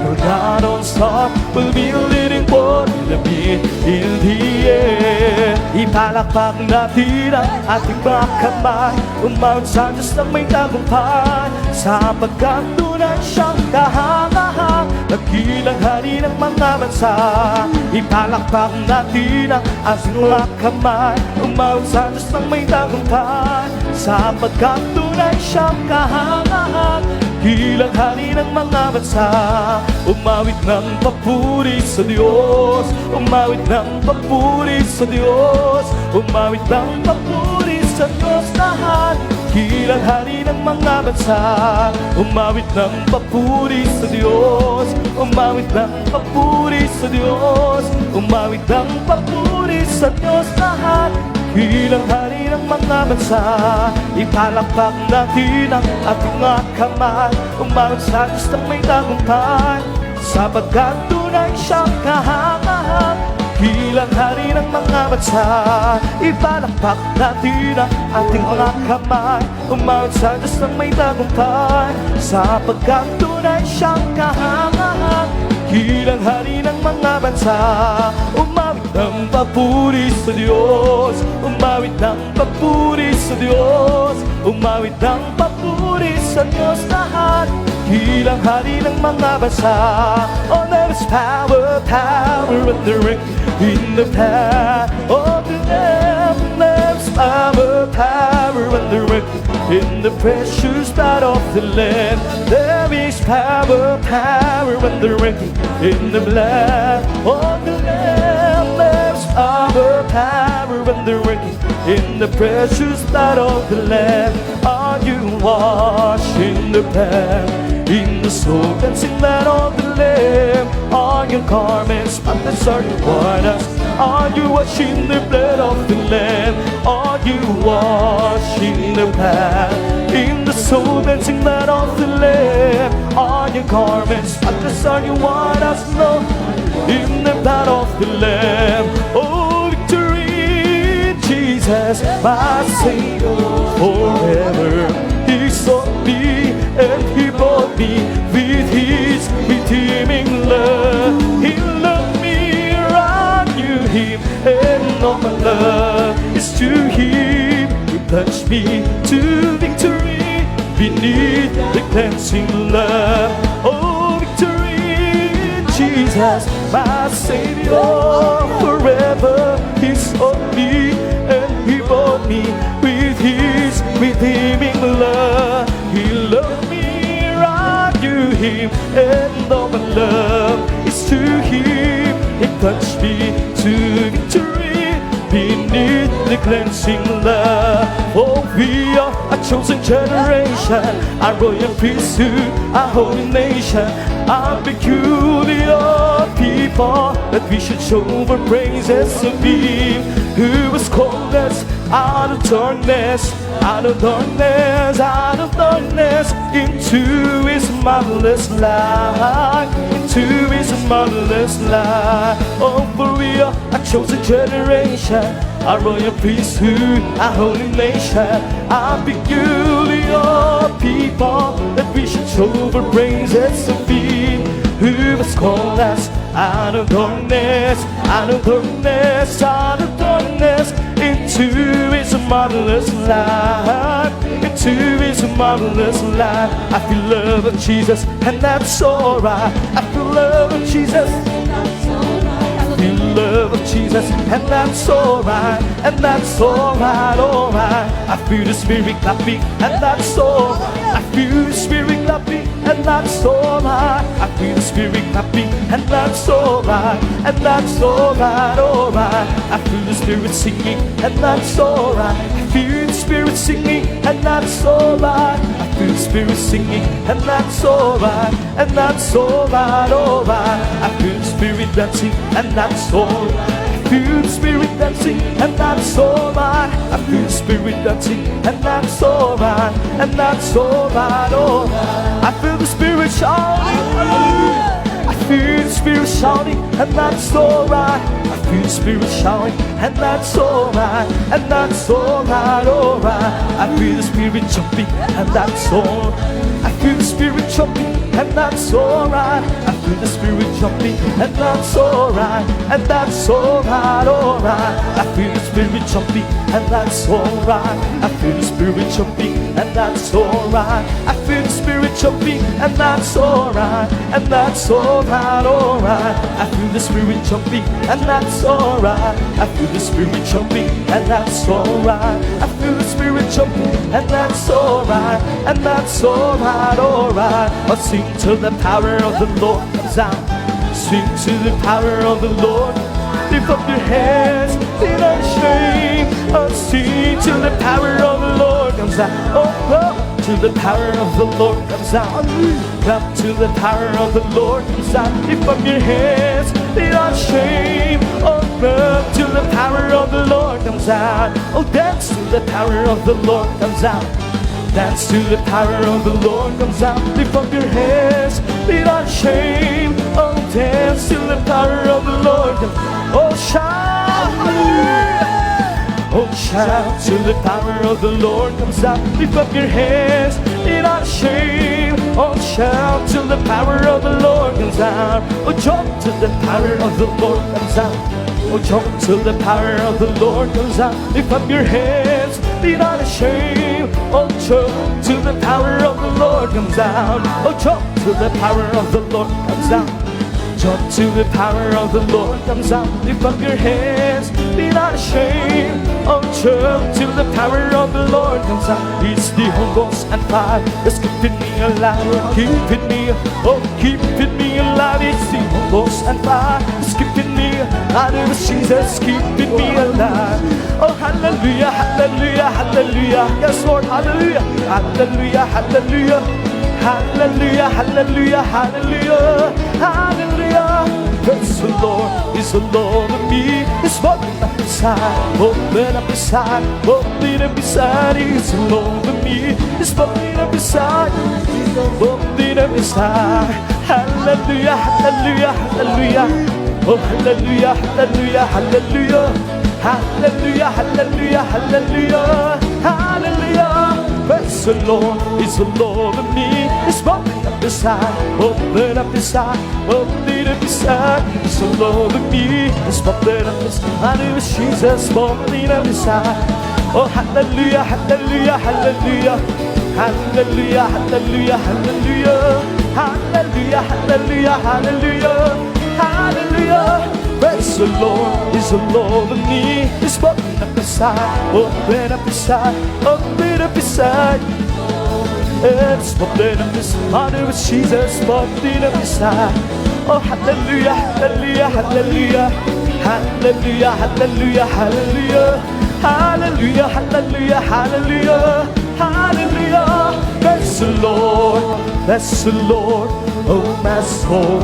[SPEAKER 1] For God on song will be leading one to be in the air. Ipalakpak natin ang ating mga kamay, umawit sa Diyos ng may tagumpay, sapagkat tunay siyang kahangahang, nagilang hari ng mga bansa. Ipalakpak natin ang ating mga kamay, umawit sa Diyos ng may tagumpay, sapagkat tunay siyang kahangahang, ilang hari ng mga bansa. Umawit ng papuri sa Diyos, umawit ng papuri sa Diyos, umawit ng papuri sa Diyos lahat, kilang hari ng mga bansa. Umawit ng papuri sa Diyos, umawit ng papuri sa Diyos, umawit ng papuri sa Diyos lahat, kilang hari ng mga bansa. Ipalakpak natin ang ating mga kamay, umawit sa Diyos na may tagumpay, sapagkat tunay siyang kahangahang, kilang hari ng mga bansa. Ipalakpak natin ang ating mga kamay, umawit sa Diyos ng may tagumpay, sapagkat tunay siyang kahangahang, kilang hari ng mga bansa. Umawit ng papuri sa Diyos, umawit ng papuri sa Diyos, umawit ng papuri sa Diyos lahat, kilang hari ng mga bansa. Oh, there is power, power in the ring, in the power of the Lamb. There is power, power in the ring, in the precious blood of the Lamb. There is power, power in the ring, in the blood of the Lamb. There is power, power in the ring, in the precious blood of the Lamb. Are you washed in the blood, in the soul cleansing blood of the Lamb? Are your garments spotless? Are you white? Are you washed in the blood of the Lamb? Are you washed in the blood, in the soul cleansing blood of the Lamb? Are your garments spotless? Are you white as snow, in the blood of the Lamb? Oh, victory in Jesus, my Savior, forever. He sought me and He bought me with His redeeming love. He loved me, I knew Him, and all my love is to Him. He plunged me to victory beneath the cleansing love. Oh, victory in Jesus, my Savior, forever. He sought me and He bought me with His redeeming love. He loved me, I knew Him, and all my love is to Him. He plunged me to victory beneath the cleansing love. Oh, we are a chosen generation, a royal priesthood, a holy nation, a peculiar people, that we should show our praises of Him who was called us out of darkness, out of darkness, out of darkness, into His marvelous light, into His marvelous light. Oh, for we are a chosen generation, a royal priesthood, a holy nation, a peculiar people, that we should show our praises of Him who has called us out of darkness, out of darkness, out of darkness, into His marvelous light, into His marvelous light. I feel love of Jesus, and that's alright. I feel love of Jesus, I feel love of Jesus, and that's alright, and that's alright, alright. I feel the Spirit clapping, and that's alright. I feel the Spirit clapping, and that's alright. I feel the Spirit clapping, and that's alright, and that's alright, alright. I feel the Spirit singing, and that's alright. I feel the Spirit singing, and that's alright. I feel the Spirit singing, and that's alright, and that's alright, alright. I feel the Spirit dancing, and that's alright. I feel the Spirit dancing, and that's alright. I feel the Spirit dancing, and that's alright, and that's alright, alright. I feel the Spirit shouting, hallelujah. I feel the Spirit shouting, and that's alright. I feel the Spirit shouting, and that's alright, and that's alright, alright. I feel the Spirit jumping, and that's alright. I feel the Spirit jumping, and that's alright. I feel the Spirit jumping, and that's alright, and that's alright, alright. I feel the Spirit jumping, and that's alright. I feel the Spirit jumping, and that's alright. I feel the Spirit jumping, and that's alright, and that's alright, alright. I feel the Spirit jumping, and that's alright. I feel the Spirit jumping, and that's alright. I feel the Spirit jumping, and that's alright, and that's alright, alright. I'll sing till the power of the Lord comes out. Sing to the power of the Lord. Lift up your hands be not ashamed. Oh, see, till the power of the Lord comes out. Oh, oh, till the power of the Lord comes out. Clap till the power of the Lord comes out. Lift up your hands, be not ashamed. Oh, clap till the power of the Lord comes out. Oh, dance till the power of the Lord comes out. Dance till the power of the Lord comes out. Lift up your hands, be not ashamed. Oh, dance till the power of the Lord comes out. Oh, shout, hallelujah. Oh, shout till the power of the Lord comes out. Lift up your hands, be not ashamed. Oh, shout till the power of the Lord comes out. Oh, jump till the power of the Lord comes out. Oh, jump till the power of the Lord comes out. Lift up your hands, be not ashamed. Oh, jump till the power of the Lord comes out. Oh, jump till the power of the Lord comes out. Jump till the power of the Lord comes out. Lift up your hands, be not ashamed. Oh, jump till the power of the Lord comes out. It's the Holy Ghost and fire that's keeping me alive, keeping me, oh, keeping me alive. It's the Holy Ghost and fire that's keeping me alive. Jesus keeping me alive. Oh, hallelujah, hallelujah, hallelujah. Yes, Lord, hallelujah, hallelujah, hallelujah. Hallelujah, hallelujah, hallelujah, hallelujah. Praise the Lord, is the Lord of me. It's open up inside, open up inside, open up inside. It's the Lord of me. It's open up inside, open up inside. Hallelujah, hallelujah, hallelujah. Oh, hallelujah, hallelujah, hallelujah. Hallelujah, hallelujah, hallelujah, hallelujah. Praise the Lord, it's the Lord of me. It's open up inside, open up inside, open up inside. It's the Lord of me. It's open up inside. It was Jesus open up inside. Oh, hallelujah, hallelujah, hallelujah, hallelujah, hallelujah, hallelujah, hallelujah, hallelujah, hallelujah, hallelujah. Praise the Lord, is the Lord of me. It's open up inside, open up inside, open up inside. It's open up inside. It was Jesus open up inside. Oh, hallelujah, hallelujah, hallelujah, hallelujah, hallelujah, hallelujah, hallelujah, hallelujah, hallelujah, hallelujah. Bless the Lord, bless the Lord, oh my soul.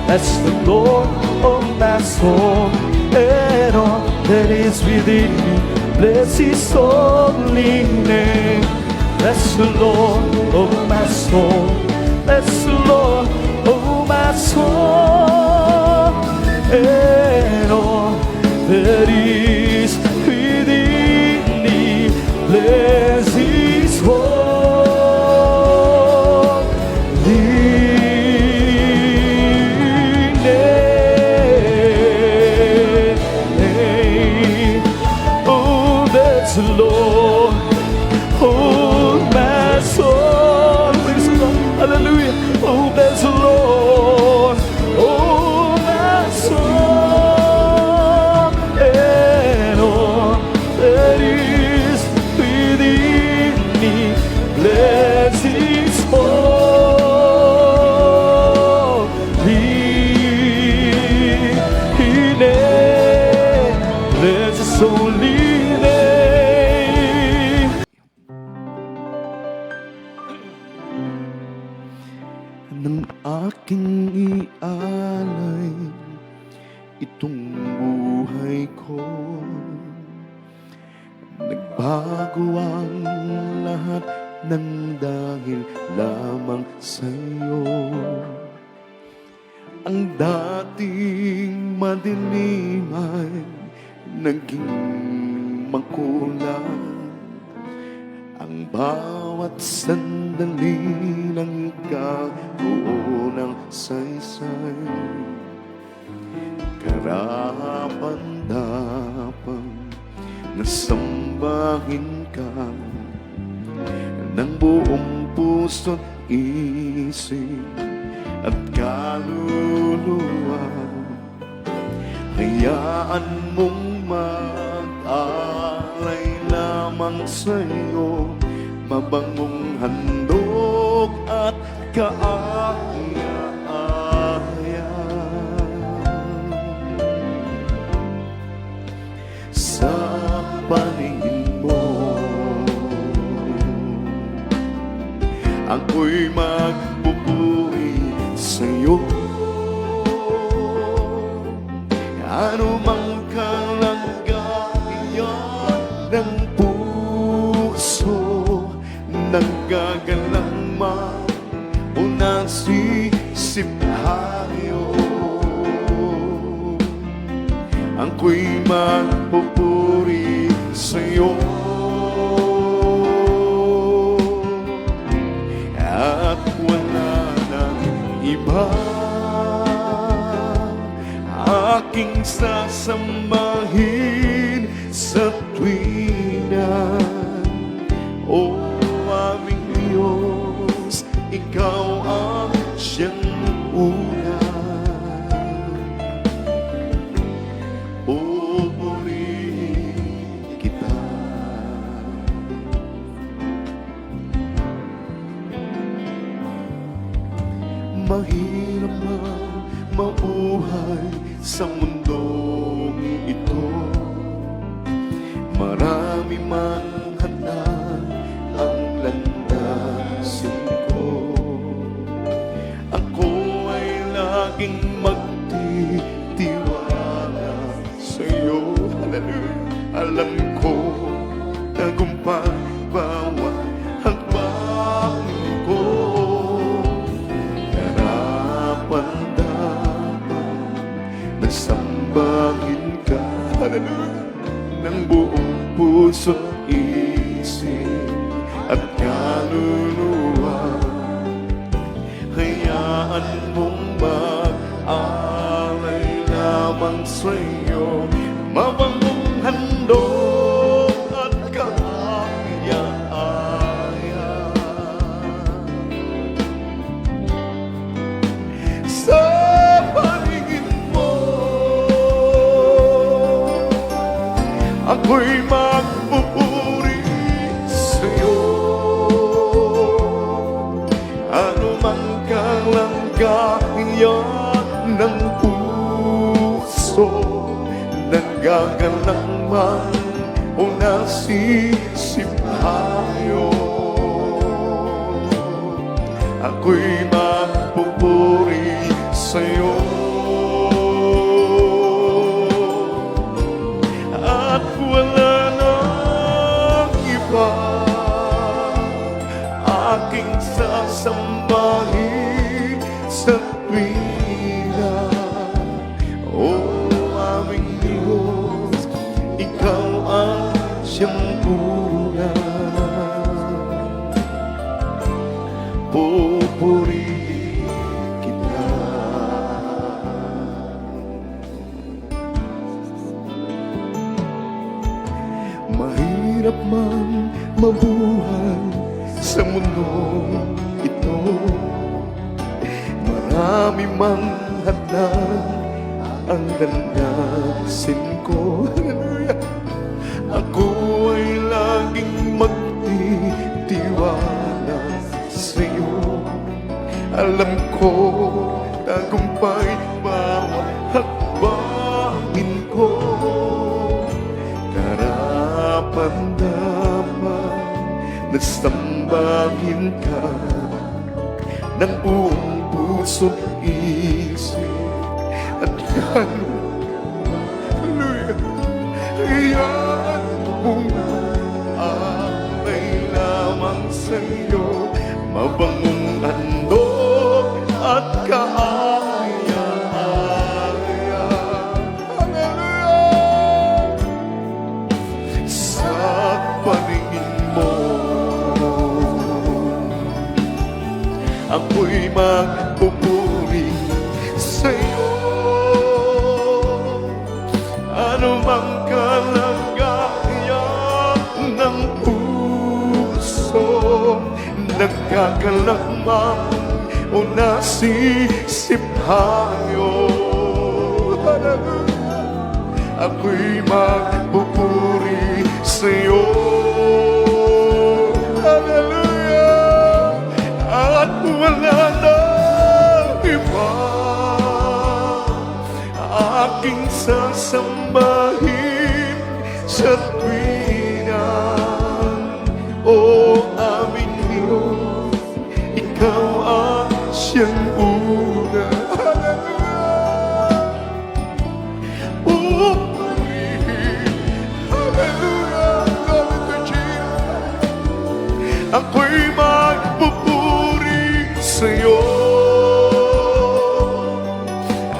[SPEAKER 1] Bless the Lord, oh my soul, and all that is within me. Bless His holy name. Bless the Lord, oh my soul. Bless the Lord, oh my soul, and all that is within me. Bless His holy Lord, oh my soul, praise the Lord, hallelujah, oh bless the Lord, oh my soul, and all that is within me, bless His holy name, bless His holy name. Nang aking ialay itong buhay ko, nagbago ang lahat ng dahil lamang sa'yo. Ang dating madilim ay naging makulay. Ang bawat sandali ng kabuo ng saysay, karapat-dapat na sambahin ka ng buong puso't isip at kaluluwa. Hayaan mong mag-alay lamang sa'yo, mabangong handog at kaaya-aya. Ano mang kalagayan ng puso, nagagalang o nasisiphayo, ako'y magpupuri sa'yo. At wala nang iba aking sasambahin sa tuwina. O aming Diyos, ikaw ang siyang una. Pupurihin kita. Mahirap man mabuhay sa mundong ito, marami man hadlang ang landasin ko. Ako ay laging magtitiwala sa'yo. Hallelujah. Alam ko tagumpay bawat hakbang ko. Sambahin ka, hallelujah, ng buong puso, isip at kaluluwa. Hayaan mong mag-alay lamang sa'yo, mabangong handog at kaaya-aya. Sa ako'y magpupuri sa'yo. Ano mang kalagayan ng puso, nagagalang man o nasisiphayo, ako'y magpupuri sa'yo. Wala nang iba aking sasambahin sa tuwina. O aming Diyos, ikaw ang siyang una. Pupurihin kita. Mahirap man mabuhay sa mundong ito, marami mang hadlang ang landasin ko. Hallelujah. Ako ay laging magtitiwala sa'yo. Alam ko tagumpay bawat hakbangin ko. Karapan-daman nasambahin ka ng buong puso, isip at kaluluwa. Hayaan mong alay lamang sa'yo, mabangong handog at kaaya-aya. Hallelujah! Sa paningin mo, ako'y magpupuri sa'yo. Ano mang kalagayan ng puso, nagkakalamang o nasisiphayo, ako'y magpupuri sa'yo. Hallelujah! At wala nang iba aking sasambahin sa tuwina. O aming Diyos, ikaw ang siyang una.
[SPEAKER 2] pupurihin. Hallelujah, glory to Jesus. Ako'y magpupuri sa'yo.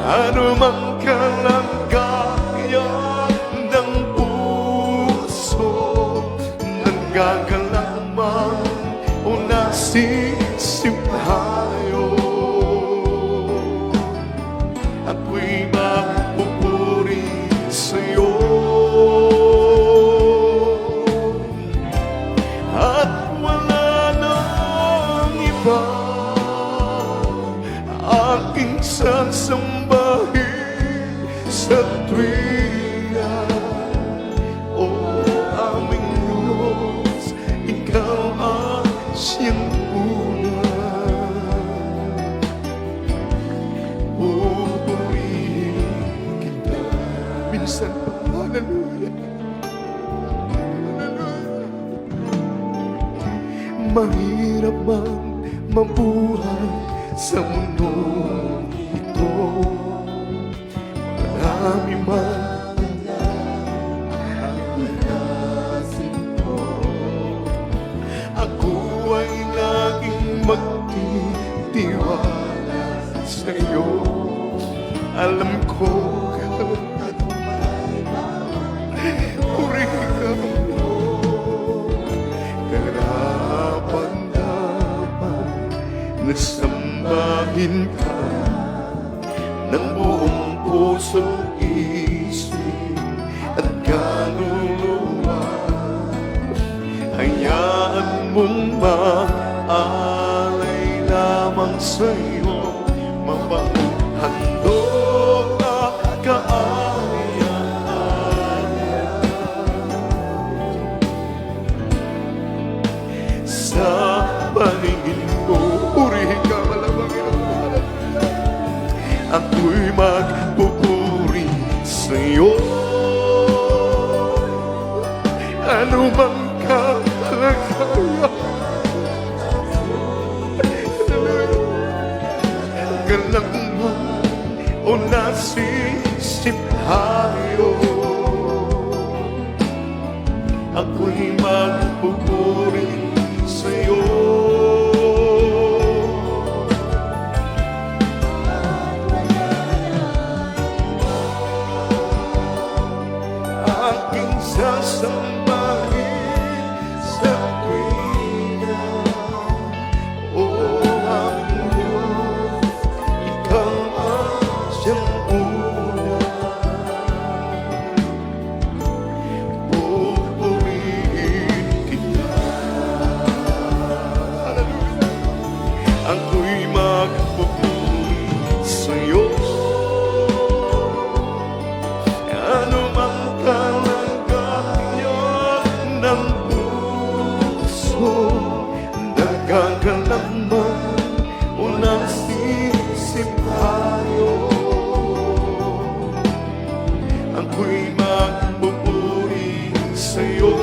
[SPEAKER 2] Ano mang kalagayan ng puso, nanggagalang man o nasisipayo, ako'y magpupuri sa'yo. At wala nang iba aking sasambahin sa tuwina. O aming Diyos, Ikaw ang siyang una. Pupurihin kita minsan pa. Hallelujah, hallelujah. Mahirap man mabuhay sa mundong ito, marami man ako ay laging magtitiwala sa'yo. Alam ko purihin mo, karapan-dapat na sambahin ka ng buong puso, isip at kaluluwa. Hayaan mong maalay lamang sa'yo, mapahandog na kaayaan. Sa paningin ko, purihin ka, malabangin. Ako'y magpupuri sa'yo. Ano bang kalagayan, galang man o nasisipayo, ako'y magpupuri sa'yo. Aking sasambahin sa tuwina. O aming Diyos, Ikaw ang siyang una. Pupurihin kita. Hallelujah. Ako'y magpupuri sa'yo. Ano mang kalagayan ng puso, nagagalang man o nasisipayo, ako'y magpupuri sa'yo.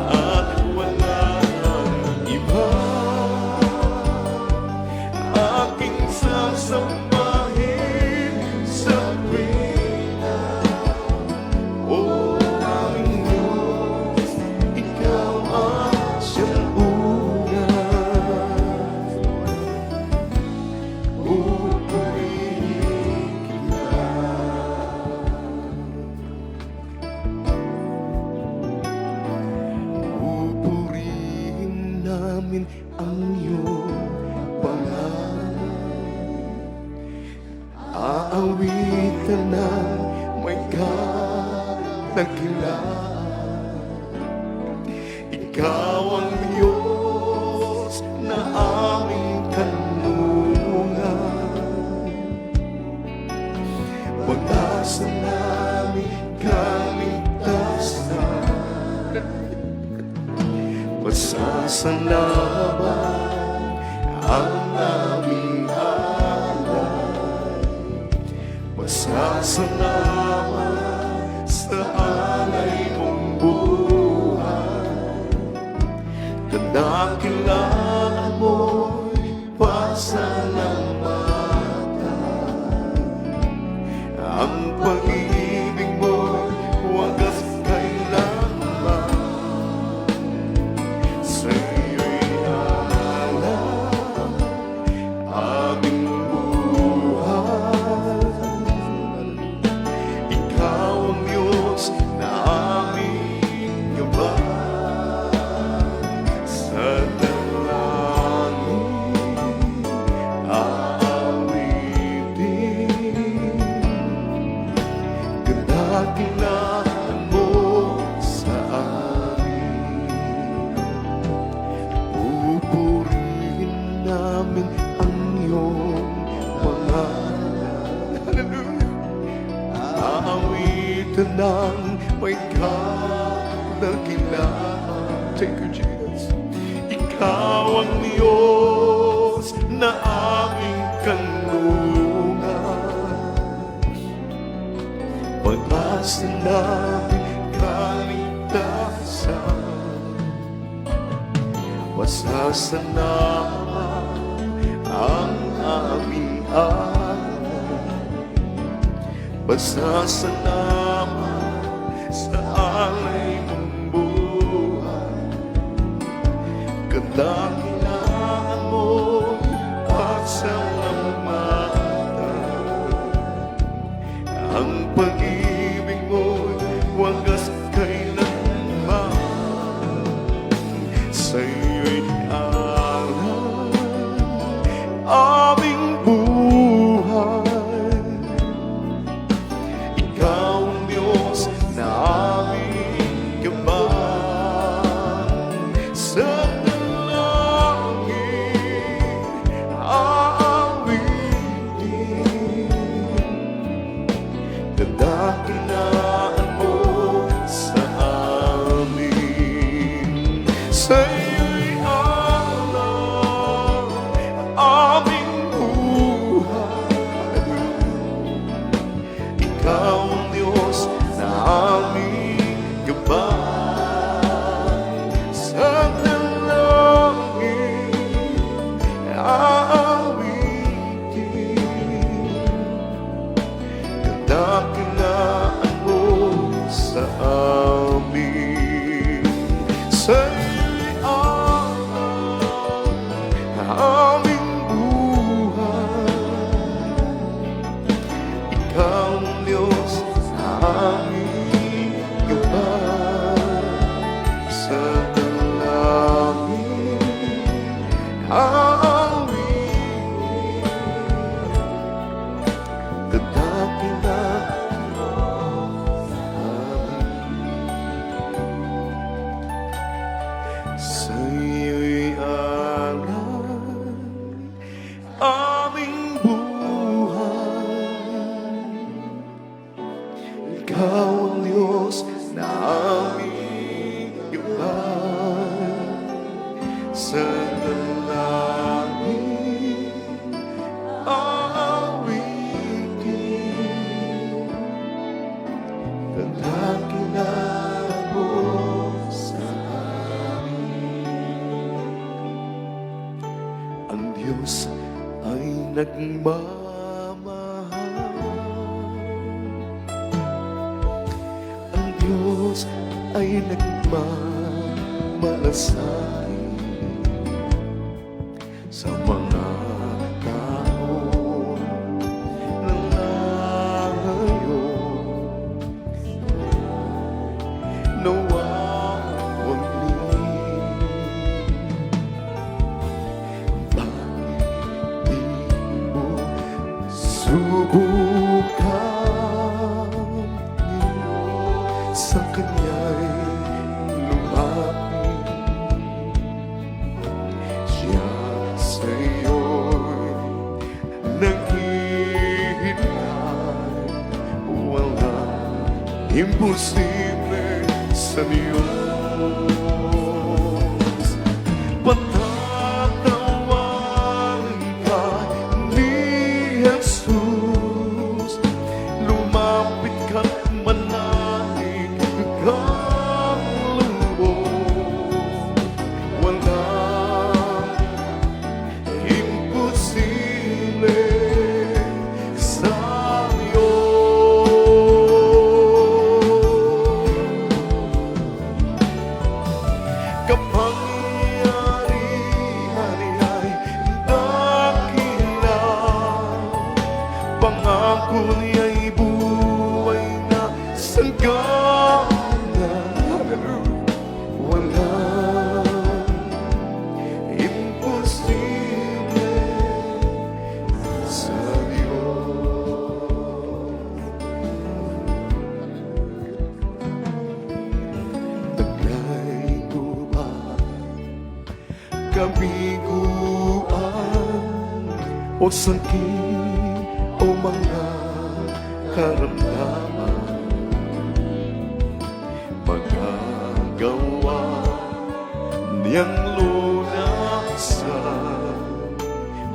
[SPEAKER 2] At wala nang iba aking sasambahin sa tuwina. O aming Diyos, Ikaw ang siyang una. Pupurihin kita. Pupurihin namin ang iyong pangalan. Aawitan ng may kadakilaan. Ikaw ang Diyos na aming kanlungan. Pag-asa namin kaligtasan, pasasalamat ang aming alay. Pasasalamat sa alay mong buhay. Kadakilaan mo'y pasalamatan. ng may kadakilaan. Thank you, Jesus. Ikaw ang Diyos na aming kanlungan, pag-asa namin kaligtasan, masasalamat ang aming alay, masasalamat sa alay mong buhay. Kadakilaan mo at salamatan, ang pag-ibig mo'y wagas kailanman. Sa'yo'y alam aming buhay. Ikaw ang Diyos na aming gabay. Sa dalangin aawitin, kadakilaan mo sa amin. Sa'yo'y alam aming buhay. Ikaw ang Diyos na aming gabay. Sa dalangin aawitin, kadakilaan mo sa amin. Sa'yo'y alam aming buhay. Ikaw ang Diyos na aming gabay. Sa dalangin aawitin, kadakilaan mo sa amin. Sa'yo'y alam aming buhay. Ikaw ang Diyos na aming gabay. Sa dalangin aawitin, kadakilaan mo sa ang Diyos ay nagmamahal. Ang Diyos ay nagmamalasakit sa mga tao na ngayon nawawali. Bakit di mo subukan sa Kanya'y lumapit? Siya sa'yo'y naghihintay. Walang imposible sa Diyos. Patatawan ka ni Jesus, lumapit ka, manalig kang lubos. Walang imposible sa Diyos. Kapangyarihan ay dakila, pangako niya'y buhay na sanggana. Walang imposible sa Diyos. Taglay guba, kabiguan, o sakit, o mga karamdaman, kanyang lunasan.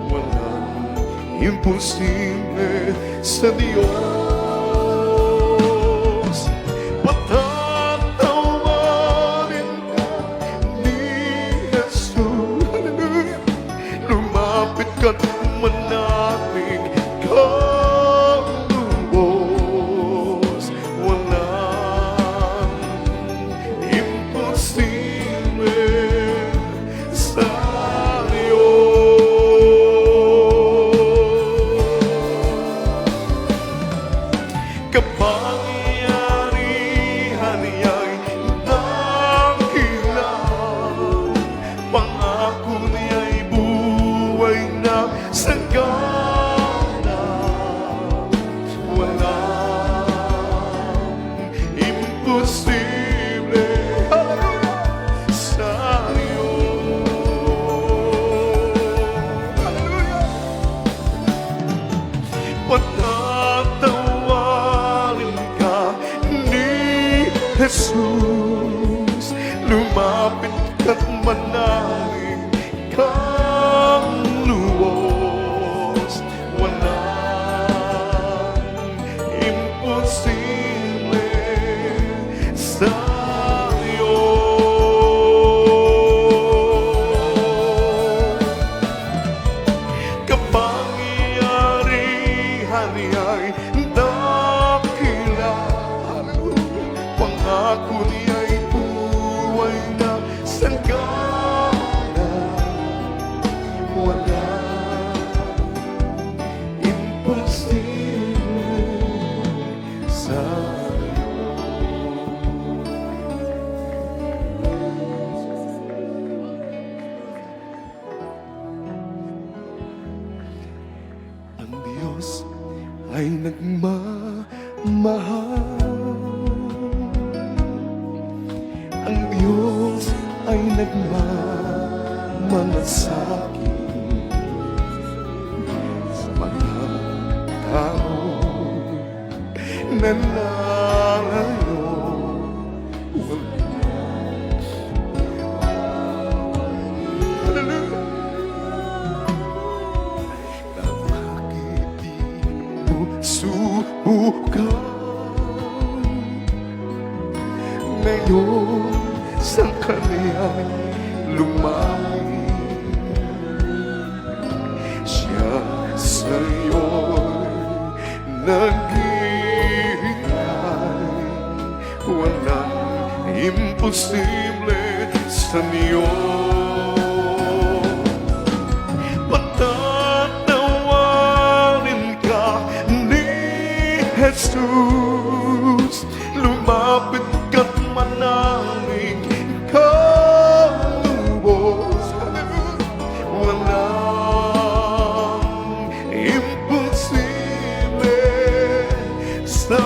[SPEAKER 2] Walang imposible sa Diyos. Patatawarin ka ni Jesus. Hallelujah. Lumapit ka naman namin kalubos. Walang imposible sa kapangyarihan niya'y dakilang, pangako niya'y buhay na sagana. Walang imposible sa Diyos. Patatawarin ka ni Jesus. Lumapit ka't manalin kang luwas. Walang imposible sa Diyos. Kapangyarihan niya'y dakila. Pangako niya'y buhay na sagana. Walang imposible sa ang Diyos ay nagmamahal. Ang Diyos ay nagmamalasakit sa mga tao na nalayo. Hallelujah. Bakit di mo subukan ngayon sa kaniyang lumapit? Siya sa'yo'y naghihintay. Walang imposible sa Diyos. Patatawarin ka ni Jesus. Lumapit ka't manalin kalubos. Walang imposible sa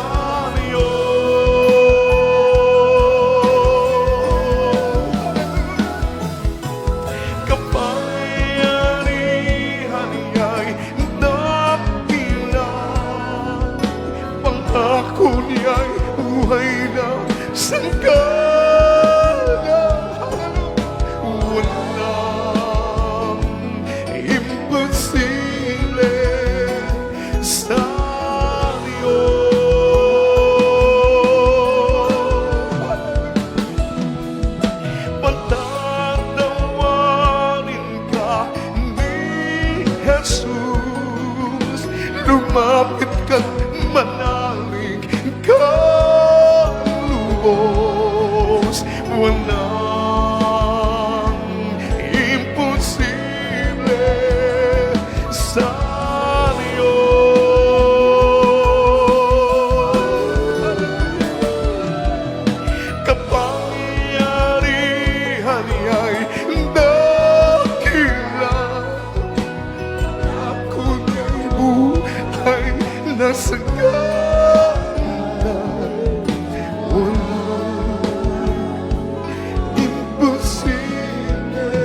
[SPEAKER 2] Diyos. Kapangyarihan niya'y dakila. Pangako niya'y buhay na sagana. Walang imposible sa Diyos. Patatawarin ka ni Jesus. Lumapit ka't manalig kang lubos. Walang imposible sa Diyos. Kapangyarihan niya'y dakila. Ako niya'y buhay na sagana. Walang imposible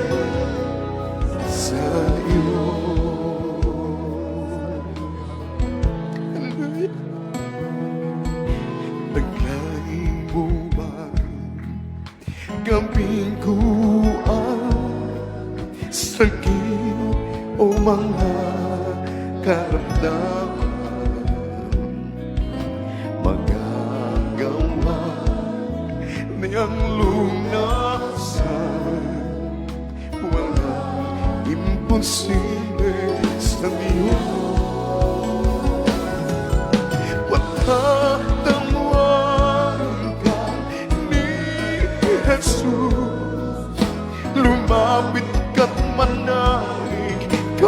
[SPEAKER 2] sa Diyos. Hallelujah. Naglaing mo ba gabing ko sakit o mga karamdaman, magagawa niyang lunasan. Walang imposible sa Diyos. Patawarin ka ni Jesus, lumapit ka't manalig ka.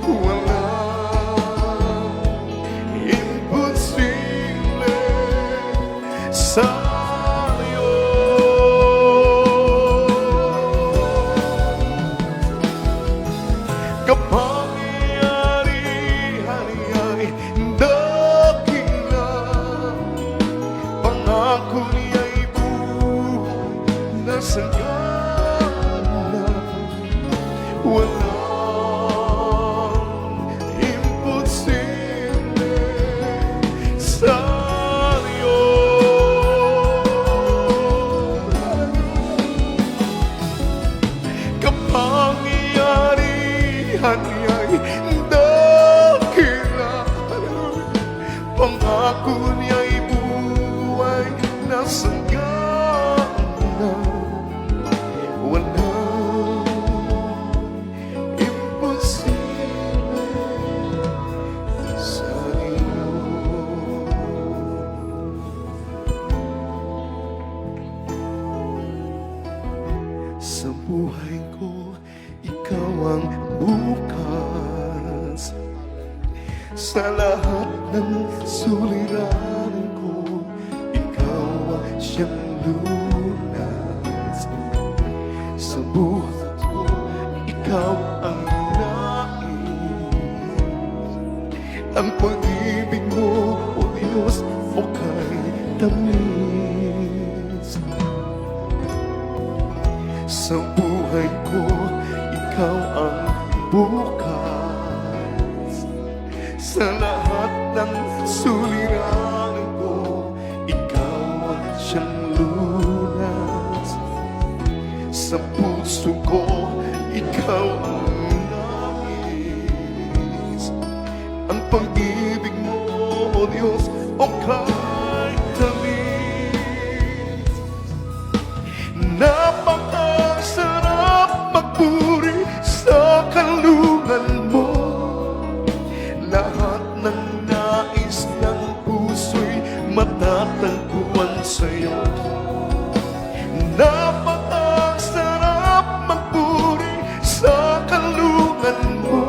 [SPEAKER 2] Walang imposible sa kapangyarihan niya'y dakila, pangako niya'y buhay na sagana. Walang imposible sa Diyos. Kapangyarihan niya'y dakila, pangako niya'y buhay na sagana. Walang imposible sa Diyos. Sa buhay ko, ikaw ang bukas. Sa lahat ng suliranin ko, ikaw ang siyang lunas. Sa buhay ko, ikaw ang nais. Ang pag-ibig mo, O Diyos, o kay tamis. Sa buhay ko, ikaw ang bukas. Sa lahat ng suliranin ko, ikaw ang siyang lunas. Sa puso ko, ikaw ang nais. Ang pag-ibig mo, O Diyos, o kahit tamis. Napakasarap magpuri sa kalungan mo. Lahat ng nais ng puso'y matatagpuan sa'yo. Napakasarap magpuri sa kalungan mo.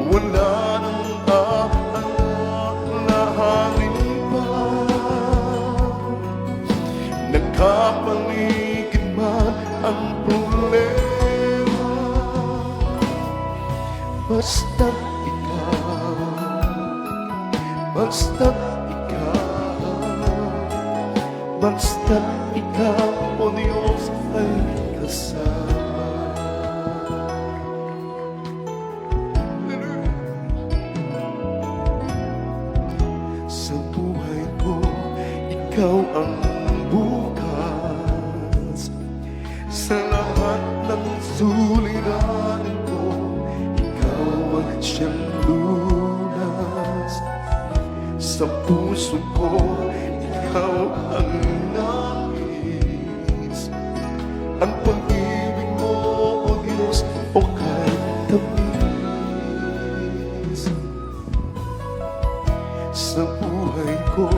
[SPEAKER 2] Wala nang aalalahanin pa. Nagkapaligid man ang problema, basta't ikaw, O Diyos, ay kasama. Sa buhay ko, ikaw ang bukas. Sa lahat ng suliranin ko, ikaw ang siyang lunas. Sa puso ko, ikaw ang nais. Ang pag-ibig mo, O Diyos, o kahit tamis. Sa buhay ko,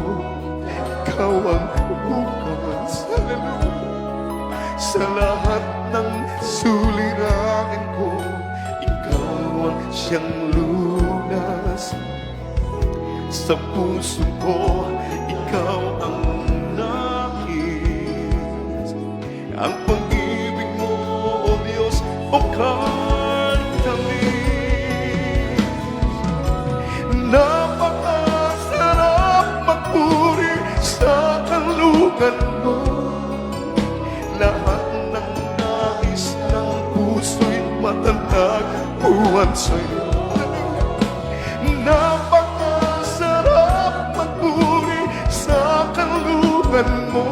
[SPEAKER 2] ikaw ang bukas. Hallelujah. Sa lahat ng suliranin ko, ikaw ang siyang lunas. Sa puso ko, ikaw ang nais. Ang pag-ibig mo, O Diyos, o kahit tamis. Napakasarap magpuri sa kalungan mo. Lahat ng nais ng puso'y matatagpuan sa'yo. Napakasarap magpuri sa kalungan mo.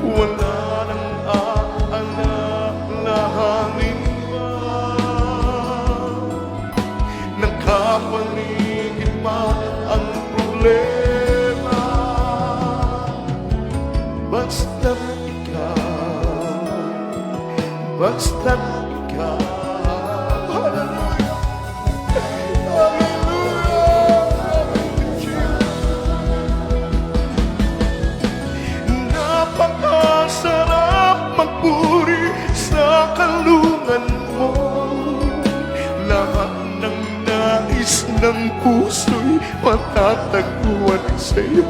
[SPEAKER 2] Wala nang problema. Basta't ikaw, hallelujah, hallelujah, napakasarap magpuri sa kalungan mo. Lahat ng nais ng puso'y matatagpuan sa'yo.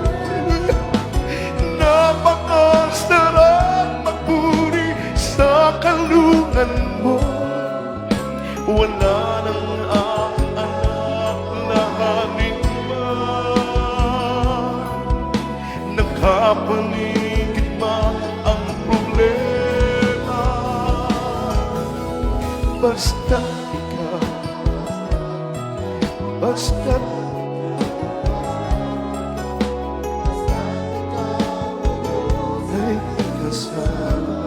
[SPEAKER 2] Napakasarap magpuri sa kalungan mo. Wala nang aalahanin pa. Nakapaligid ba ang problema? Basta ikaw, basta't ay kasama.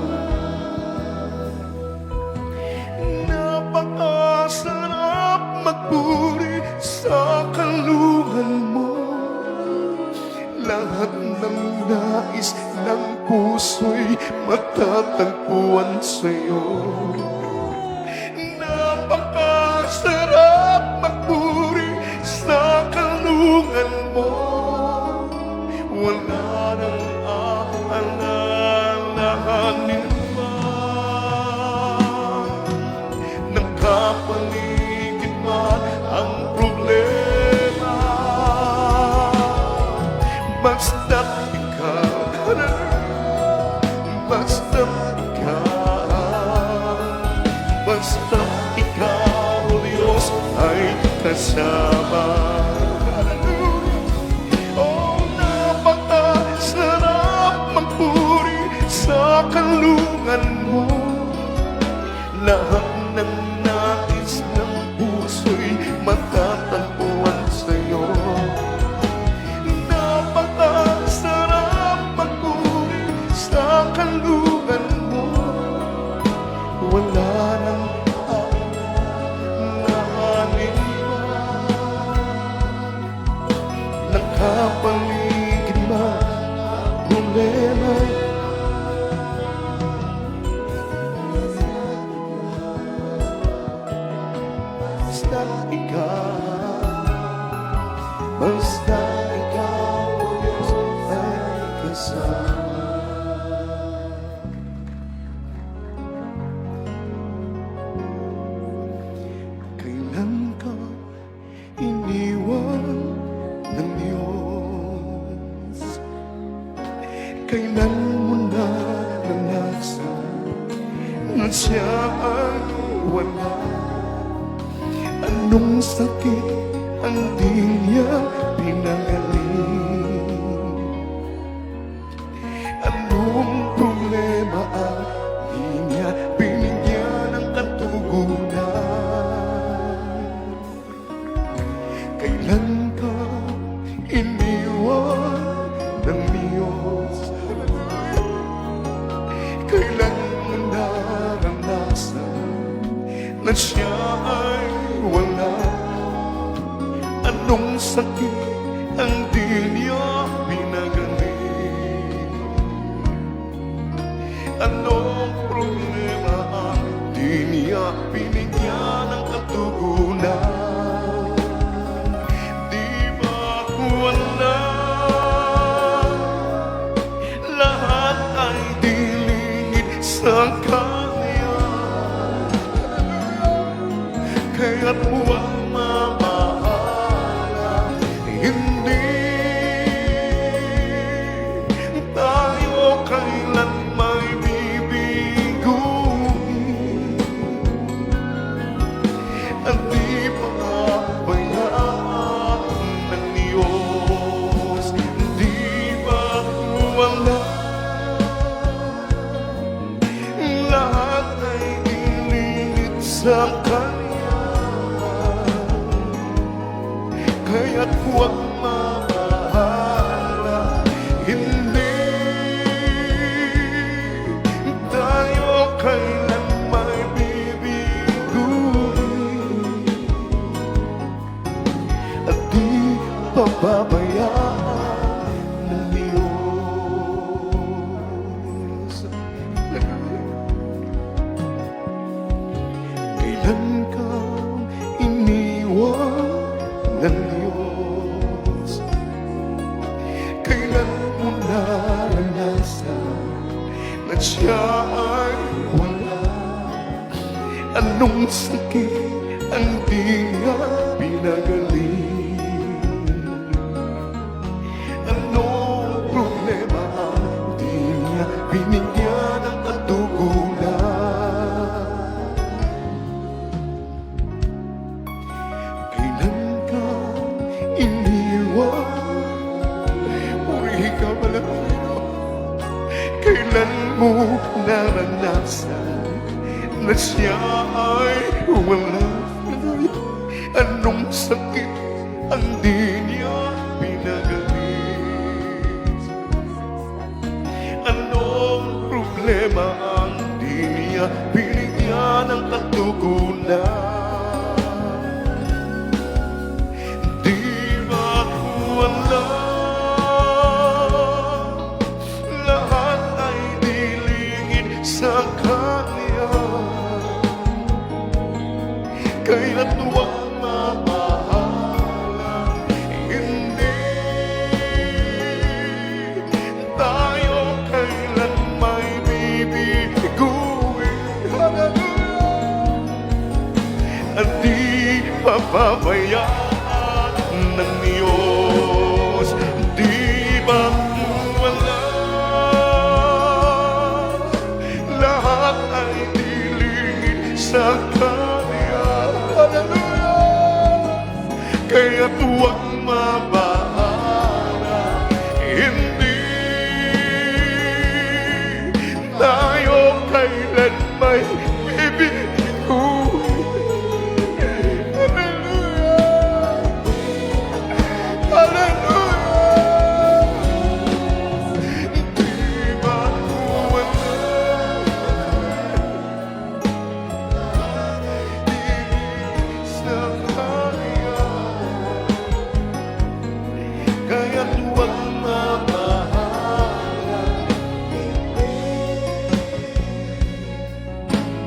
[SPEAKER 2] Napakasarap magpuri sa kalungan mo. Lahat ng nais ng puso'y matatagpuan sa'yo. Napakasarap magpuri sa kalungan mo. Wala nang aalalahanin pa. Nakapaligid ba ang problema? Basta't ikaw, basta't ikaw, basta't ikaw, Diyos, ay kasama. Oh, napakasarap magpuri sa kalungan mo. Lahat ng nais ng puso'y matatagpuan sa'yo. Napakasarap magpuri sa kalungan mo. Wala nang aalalahanin pa. Nakapaligid ba problema? Basta't ikaw, Diyos, ay kasama. Kailan ka iniwan ng Diyos? Kailan mo na naranasan na siya ay wala? Anong sakit ang di niya pinagaling? Anong problema ang di niya binigyan ng katugunan? Kailan ka iniwan ng Diyos? Kailan mo naranasan na siya ay wala? Anong sakit ang di niya pinagaling? Anong problema ang di niya binigyan ng katugunan? Di ba wala? Lahat ay dilingid sa Kanya. Kaya't huwag mamahala, hindi tayo kailan may bibiguin. At di pabayaan ng Diyos. Di ba wala? Lahat ay dilingid sa Kanya. Kaya't huwag mamahala, hindi tayo kailan may bibiguin. At di pababayaan ng Diyos. Kailan mo naranasan na siya ay wala? Anong sakit ang di niya pinagaling? Anong problema ang di niya binigyan ng katugunan? Kailan ka iniwan? Puri ka pala, kailan mo naranasan na siya ay wala? Anong sakit ang di niya pinagaling? Anong problema ang di niya binigyan ng katugunan? Di ba wala? Lahat ay dilingin sa Kanya. Kailan huwag mabahala, hindi tayo kailan may bibiguin. At di papabayaan ng Diyos. Di ba wala? Lahat ay dilingin sa Kanya. Kaya't huwag mabahala, hindi tayo kailan may bibiguin. Hallelujah! Hallelujah! Di ba wala? Sa Kanya. Kaya't huwag mabahala,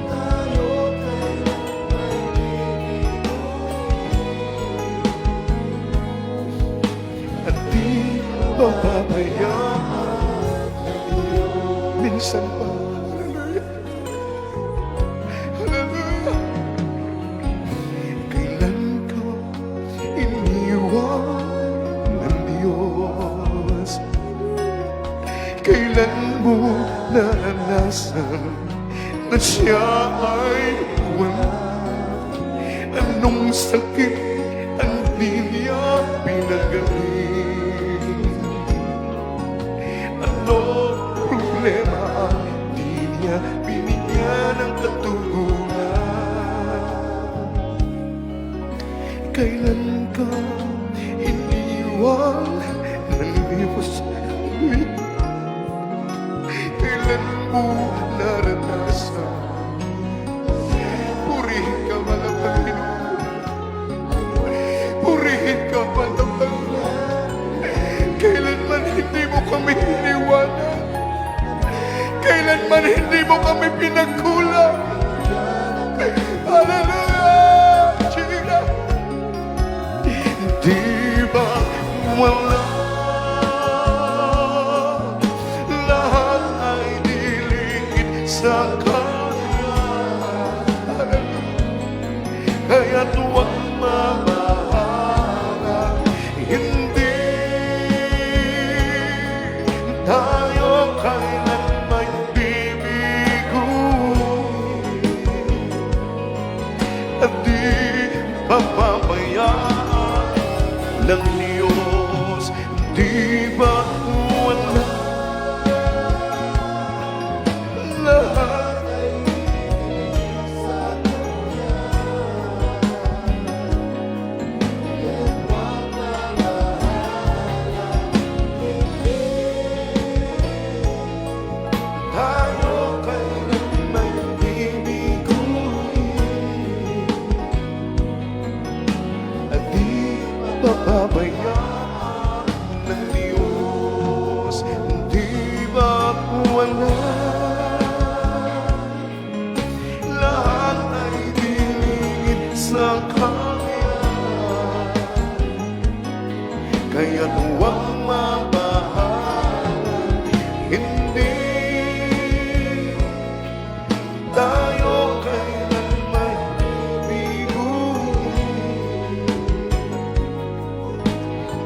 [SPEAKER 2] tayo kailan may bibiguin. At di papabayaan minsan pa. Hallelujah! Hallelujah! Kailan ka iniwan ng Diyos? Kailan mo naranasan na siya ay wala? Anong sakit ang di niya pinagaling? Anong problema ang di niya binigyan ng katugunan? Kailan ka iniwan ng Diyos? Kailan mo naranasan? Purihin ka ba ng Panginoon? Purihin ka ba ng Panginoon? Kailanman hindi mo kami iniwanan, kailanman hindi mo kami pinagkulang. Hallelujah! Jesus! Di ba wala? Lahat ay dilingin sa Kanya. Kaya't huwag mabahala, hindi tayo kailan may bibiguin. At di papabayaan ng Diyos. Di ba wala? Lahat ay sa Kanya. Huwag mabahala, tayo kailan may bibiguin. At di papabayaan ng Diyos. Di ba wala? Lahat ay dilingin sa Kanya. kaya't huwag mabahalan. Hindi tayo kailanman biguin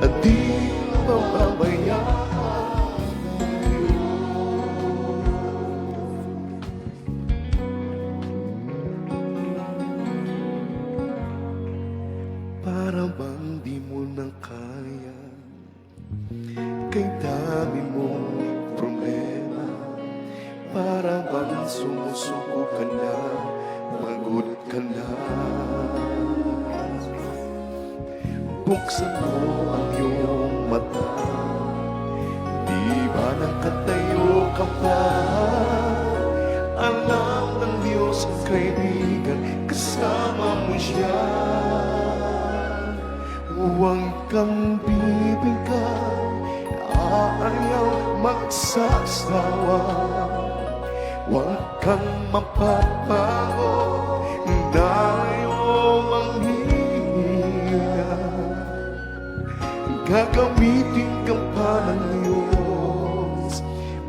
[SPEAKER 2] at di mababayaan. Para bang di mo na kaya, kay dami mong problema. Para bang sumusuko ka na, pagod ka na. Buksan mo ang iyong mata, di ba nakatayo ka pa? Alam ng Diyos, kaibigan, kasama mo siya. Huwag kang bibigay, ayaw magsasawa. Huwag kang mapapago, dahil ang hihina. Gagamitin ka pa ng Diyos,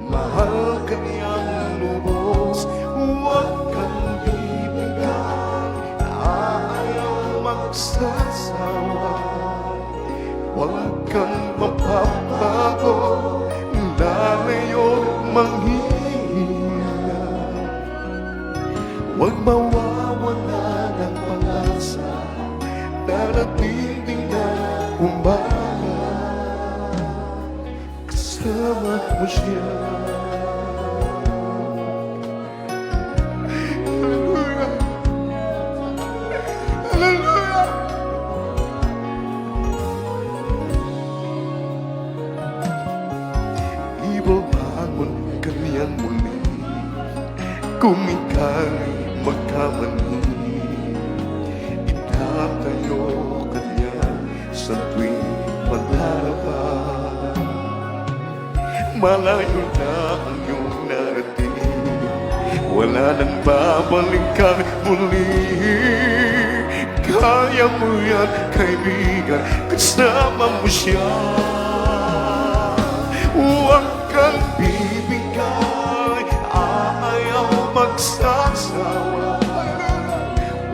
[SPEAKER 2] mahal ka niyang lubos. Huwag kang bibigay, ayaw magsasawa. Huwag kang mapapago, lalayo manghihina. Huwag mawawala ng pag-asa, darating din na umaga, kasama mo siya. Hallelujah! Hallelujah! Ibabangon ka niyang muli kung ika'y magkamali. Itatayo ka niya sa tuwing maglalaban. Malayo na ang iyong narating, wala nang babalikan muli. Kaya mo yan, kaibigan, kasama mo siya. Huwag kang bibigay, ayaw magsasawa.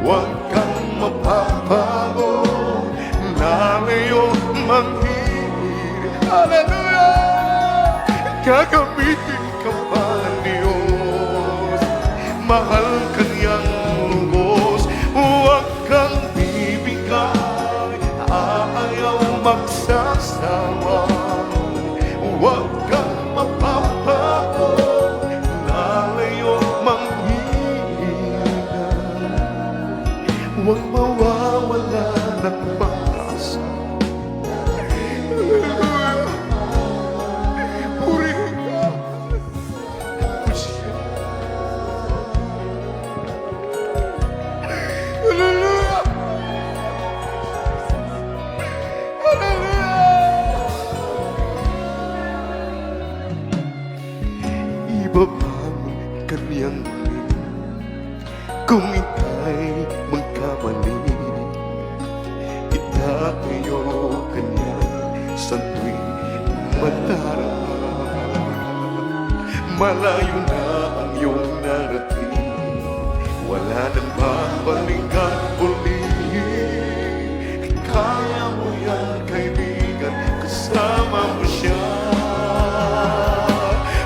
[SPEAKER 2] Huwag kang mapapago, lalayo manghihina. Hallelujah! Gagamitin ka pa ng Diyos, mahal ka niyang lubos. Huwag kang bibigay, ayaw magsasawa. Huwag kang mapapago, lalayo manghihina. Huwag mawawala ng pag-asa. Hallelujah! Purihin ka. Hallelujah! Hallelujah! Ibabangon ka niyang muli kung ika'y magkamali. Itatayo ka niya sa tuwing madarama. Malayo na ang iyong narating, wala nang babalikan uli. Kaya mo yan, kaibigan, kasama mo siya.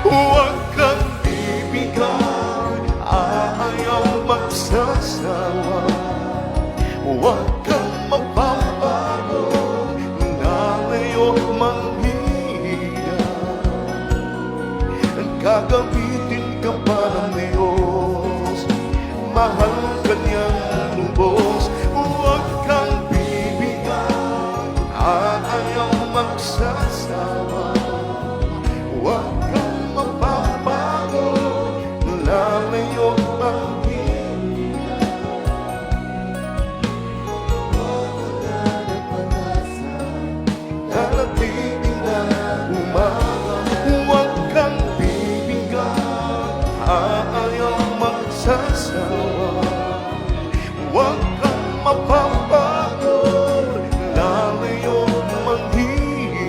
[SPEAKER 2] Huwag kang bibigay, ayaw magsasawa. Huwag kang mapapago, lalayo manghihina. Gagamitin ka pa ng Diyos, mahal ka niyang lubos. Huwag kang bibigay, ayaw magsasawa. Huwag kang mapapago, lalayo manghihina. Darating na umaga, huwag kang bibigay, ayaw magsasawa. Huwag kang mapapago, lalayo manghihina.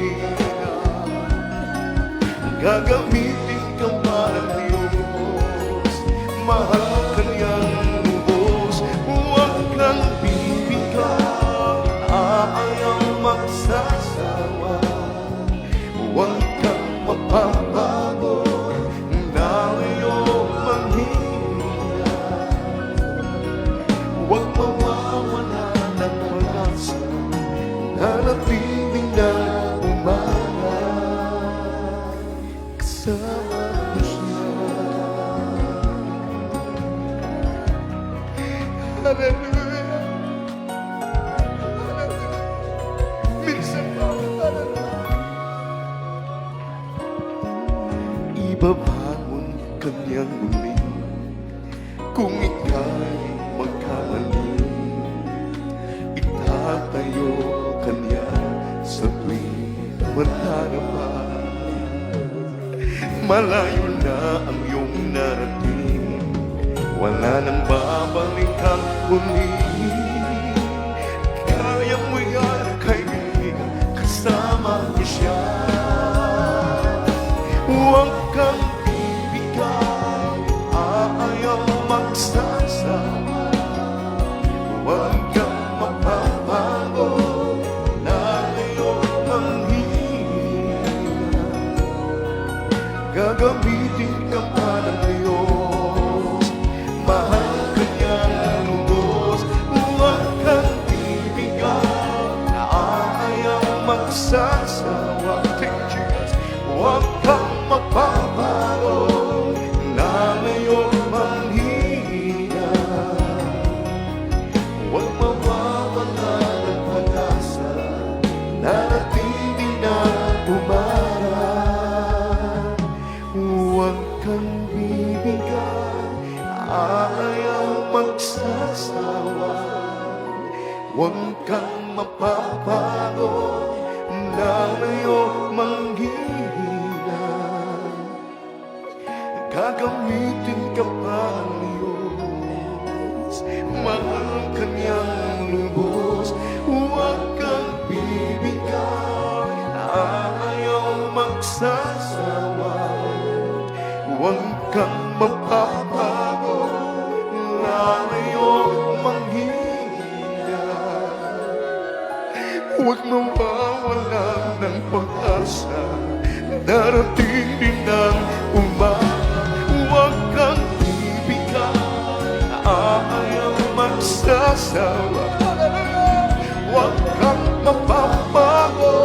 [SPEAKER 2] ibabangon kanyang muli. Kung ika'y magkamali, itatayo kanya sa tuwing manarapan. Malayo na ang iyong narating, wala nang babalik ang huli. Kaya mo yan, kaibigan, kasama ko siya. Huwag kang bibigay, ayaw magsasawa. Huwag kang mapapago, na ngayon manghihina. Gagamitin ka pa ng Diyos, mahal ka niyang lubos. Huwag kang bibigay, ayaw magsasawa. Huwag kang mapapago, na ngayon manghihina. Huwag mawawala ng pag-asa, nanatili na umarap. Huwag kang bibigay, ayaw magsasawa. Huwag kang mapapago, na ngayon manghihina. Gagamitin ka pa ng Diyos, mahal ka niyang lubos. Huwag kang bibigay, ayaw magsasawa. Huwag kang mapapago, na ngayon manghihina. Huwag mawawala ng pag-asa, darating din ang umaga. Huwag kang bibigay, ayaw magsasawa. Huwag kang mapapago,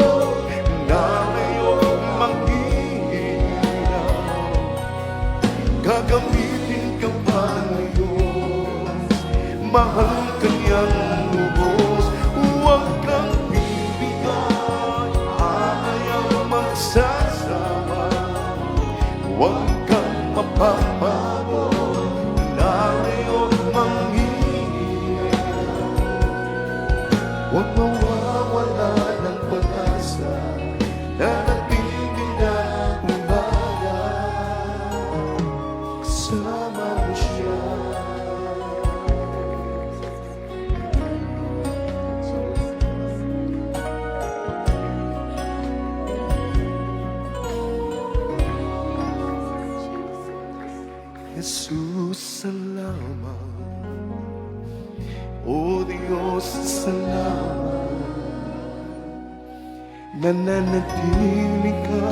[SPEAKER 2] na ngayon manghihina. Gagamitin ka pa ngayon, mahal ka niyang lubos. Huwag kang bibigay, ayaw magsasawa. Huwag kang mapapago, na ngayon manghihina. Huwag mawawala ng pag-asa, nanatili na umaga. Kasama mo siya. Jesus, salamat. O Diyos, salamat. Nananatili ka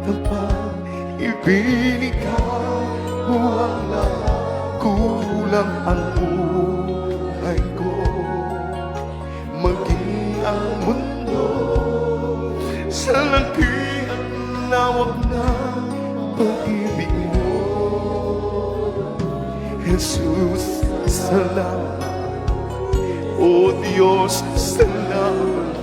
[SPEAKER 2] tapat, ibinigay mo ang lahat. Kulang ang buhay ko, maging ang mundo sa laki at lawak na pag-ibig mo. Jesus, salamat. O Diyos, salamat.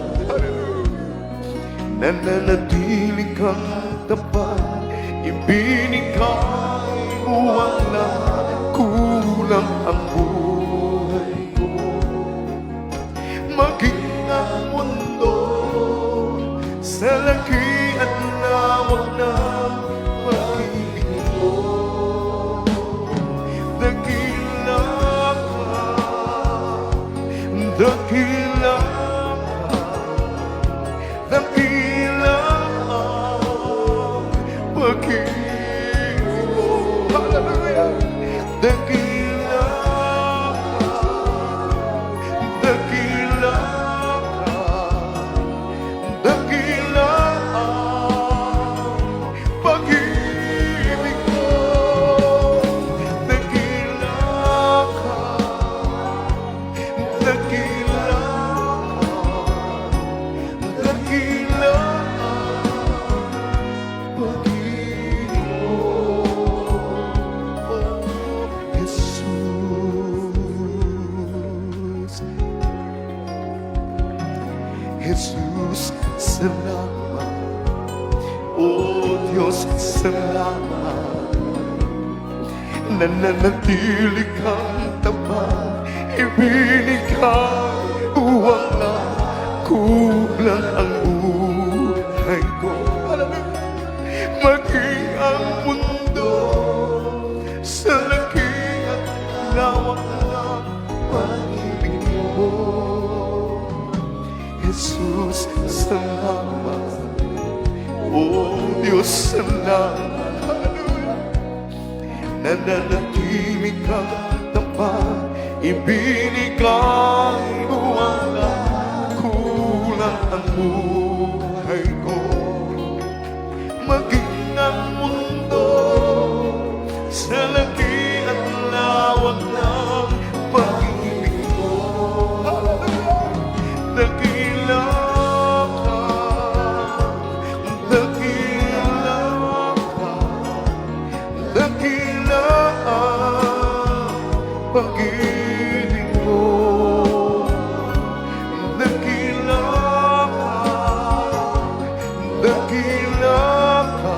[SPEAKER 2] Nananatili kang tapat, ibinigay mo ang lahat. Kulang ang buhay ko, maging ang mundo sa laki at lawak ng pag-ibig mo. Dakila ka, dakila ka, dakila ang pag-ibig mo. Hallelujah! Dakila ka, dakila ka, dakila ang pag-ibig mo. Dakila ka, dakila ka, dakila ang pag-ibig mo. Jesus, salamat. O Diyos, salamat. Nananatili kang tapat, ibinigay wala kulang ang buhay ko. Maging ang mundo sa laki at lawak ng pag-ibig mo. Jesus, salamat. Oh Diyos, salamat. Nananatili kang tapat, ibinigay mo wala kulang ang buhay ko. Maging ang mundo sa laki at lawak ng pag-ibig mo. Dakila ka, dakila ka, dakila ang pag-ibig mo. Dakila ka, dakila ka,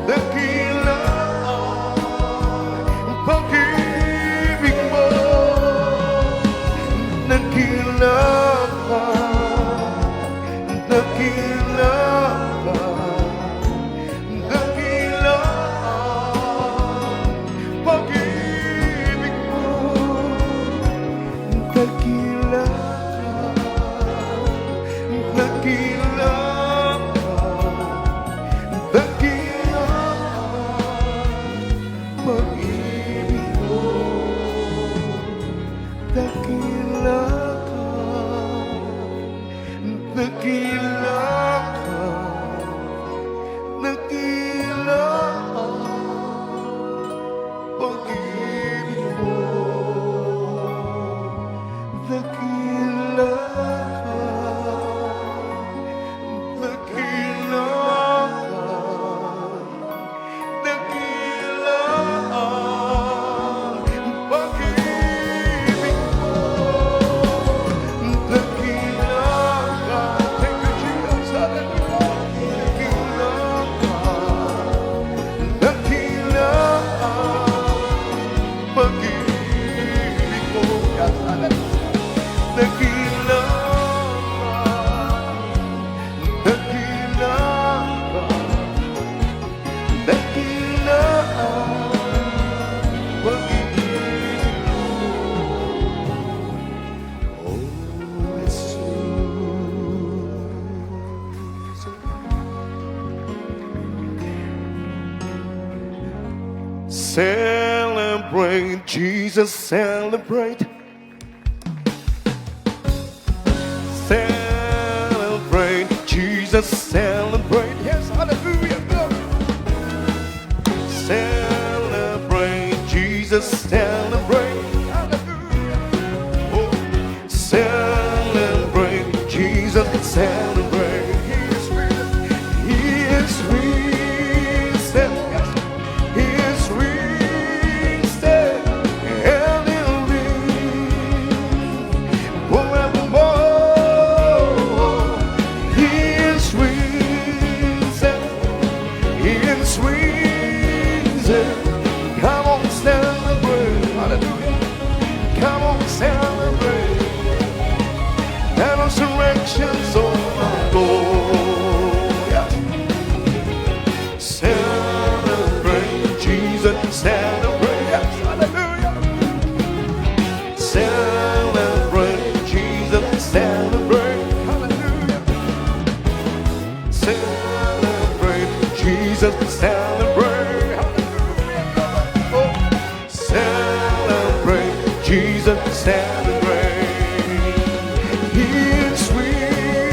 [SPEAKER 2] dakila ang pag-ibig mo. Dakila ka, dakila ka, dakila ang pag-ibig mo. Dakila ka, dakila ka, dakila ang pag-ibig mo. Dakila ka, dakila ka, dakila ang pag-ibig mo. Dakila ka, dakila ka, dakila ang pag-ibig mo. Dakila ka, thank you Jesus, dakila ka, dakila ang pag-ibig mo. Dakila ka, dakila ka, dakila ang pag-ibig mo. Oh, Jesus. Celebrate, Jesus, celebrate. Celebrate, Jesus, celebrate. Yes, hallelujah. Celebrate, Jesus, celebrate. Hallelujah. Oh, celebrate, Jesus, celebrate. He is risen. He is risen. He is risen. And he'll reign forevermore. He is risen. He is risen. Come on, celebrate. Hallelujah. Come on, celebrate. And resurrection's on my Lord. Yeah. Celebrate, Jesus, celebrate. Yes, hallelujah. Celebrate, Jesus, celebrate. Hallelujah. Celebrate, Jesus, celebrate. Hallelujah. Oh, celebrate, Jesus, celebrate. He is risen.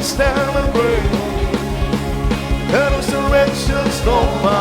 [SPEAKER 1] stand and pray. And resurrection's on my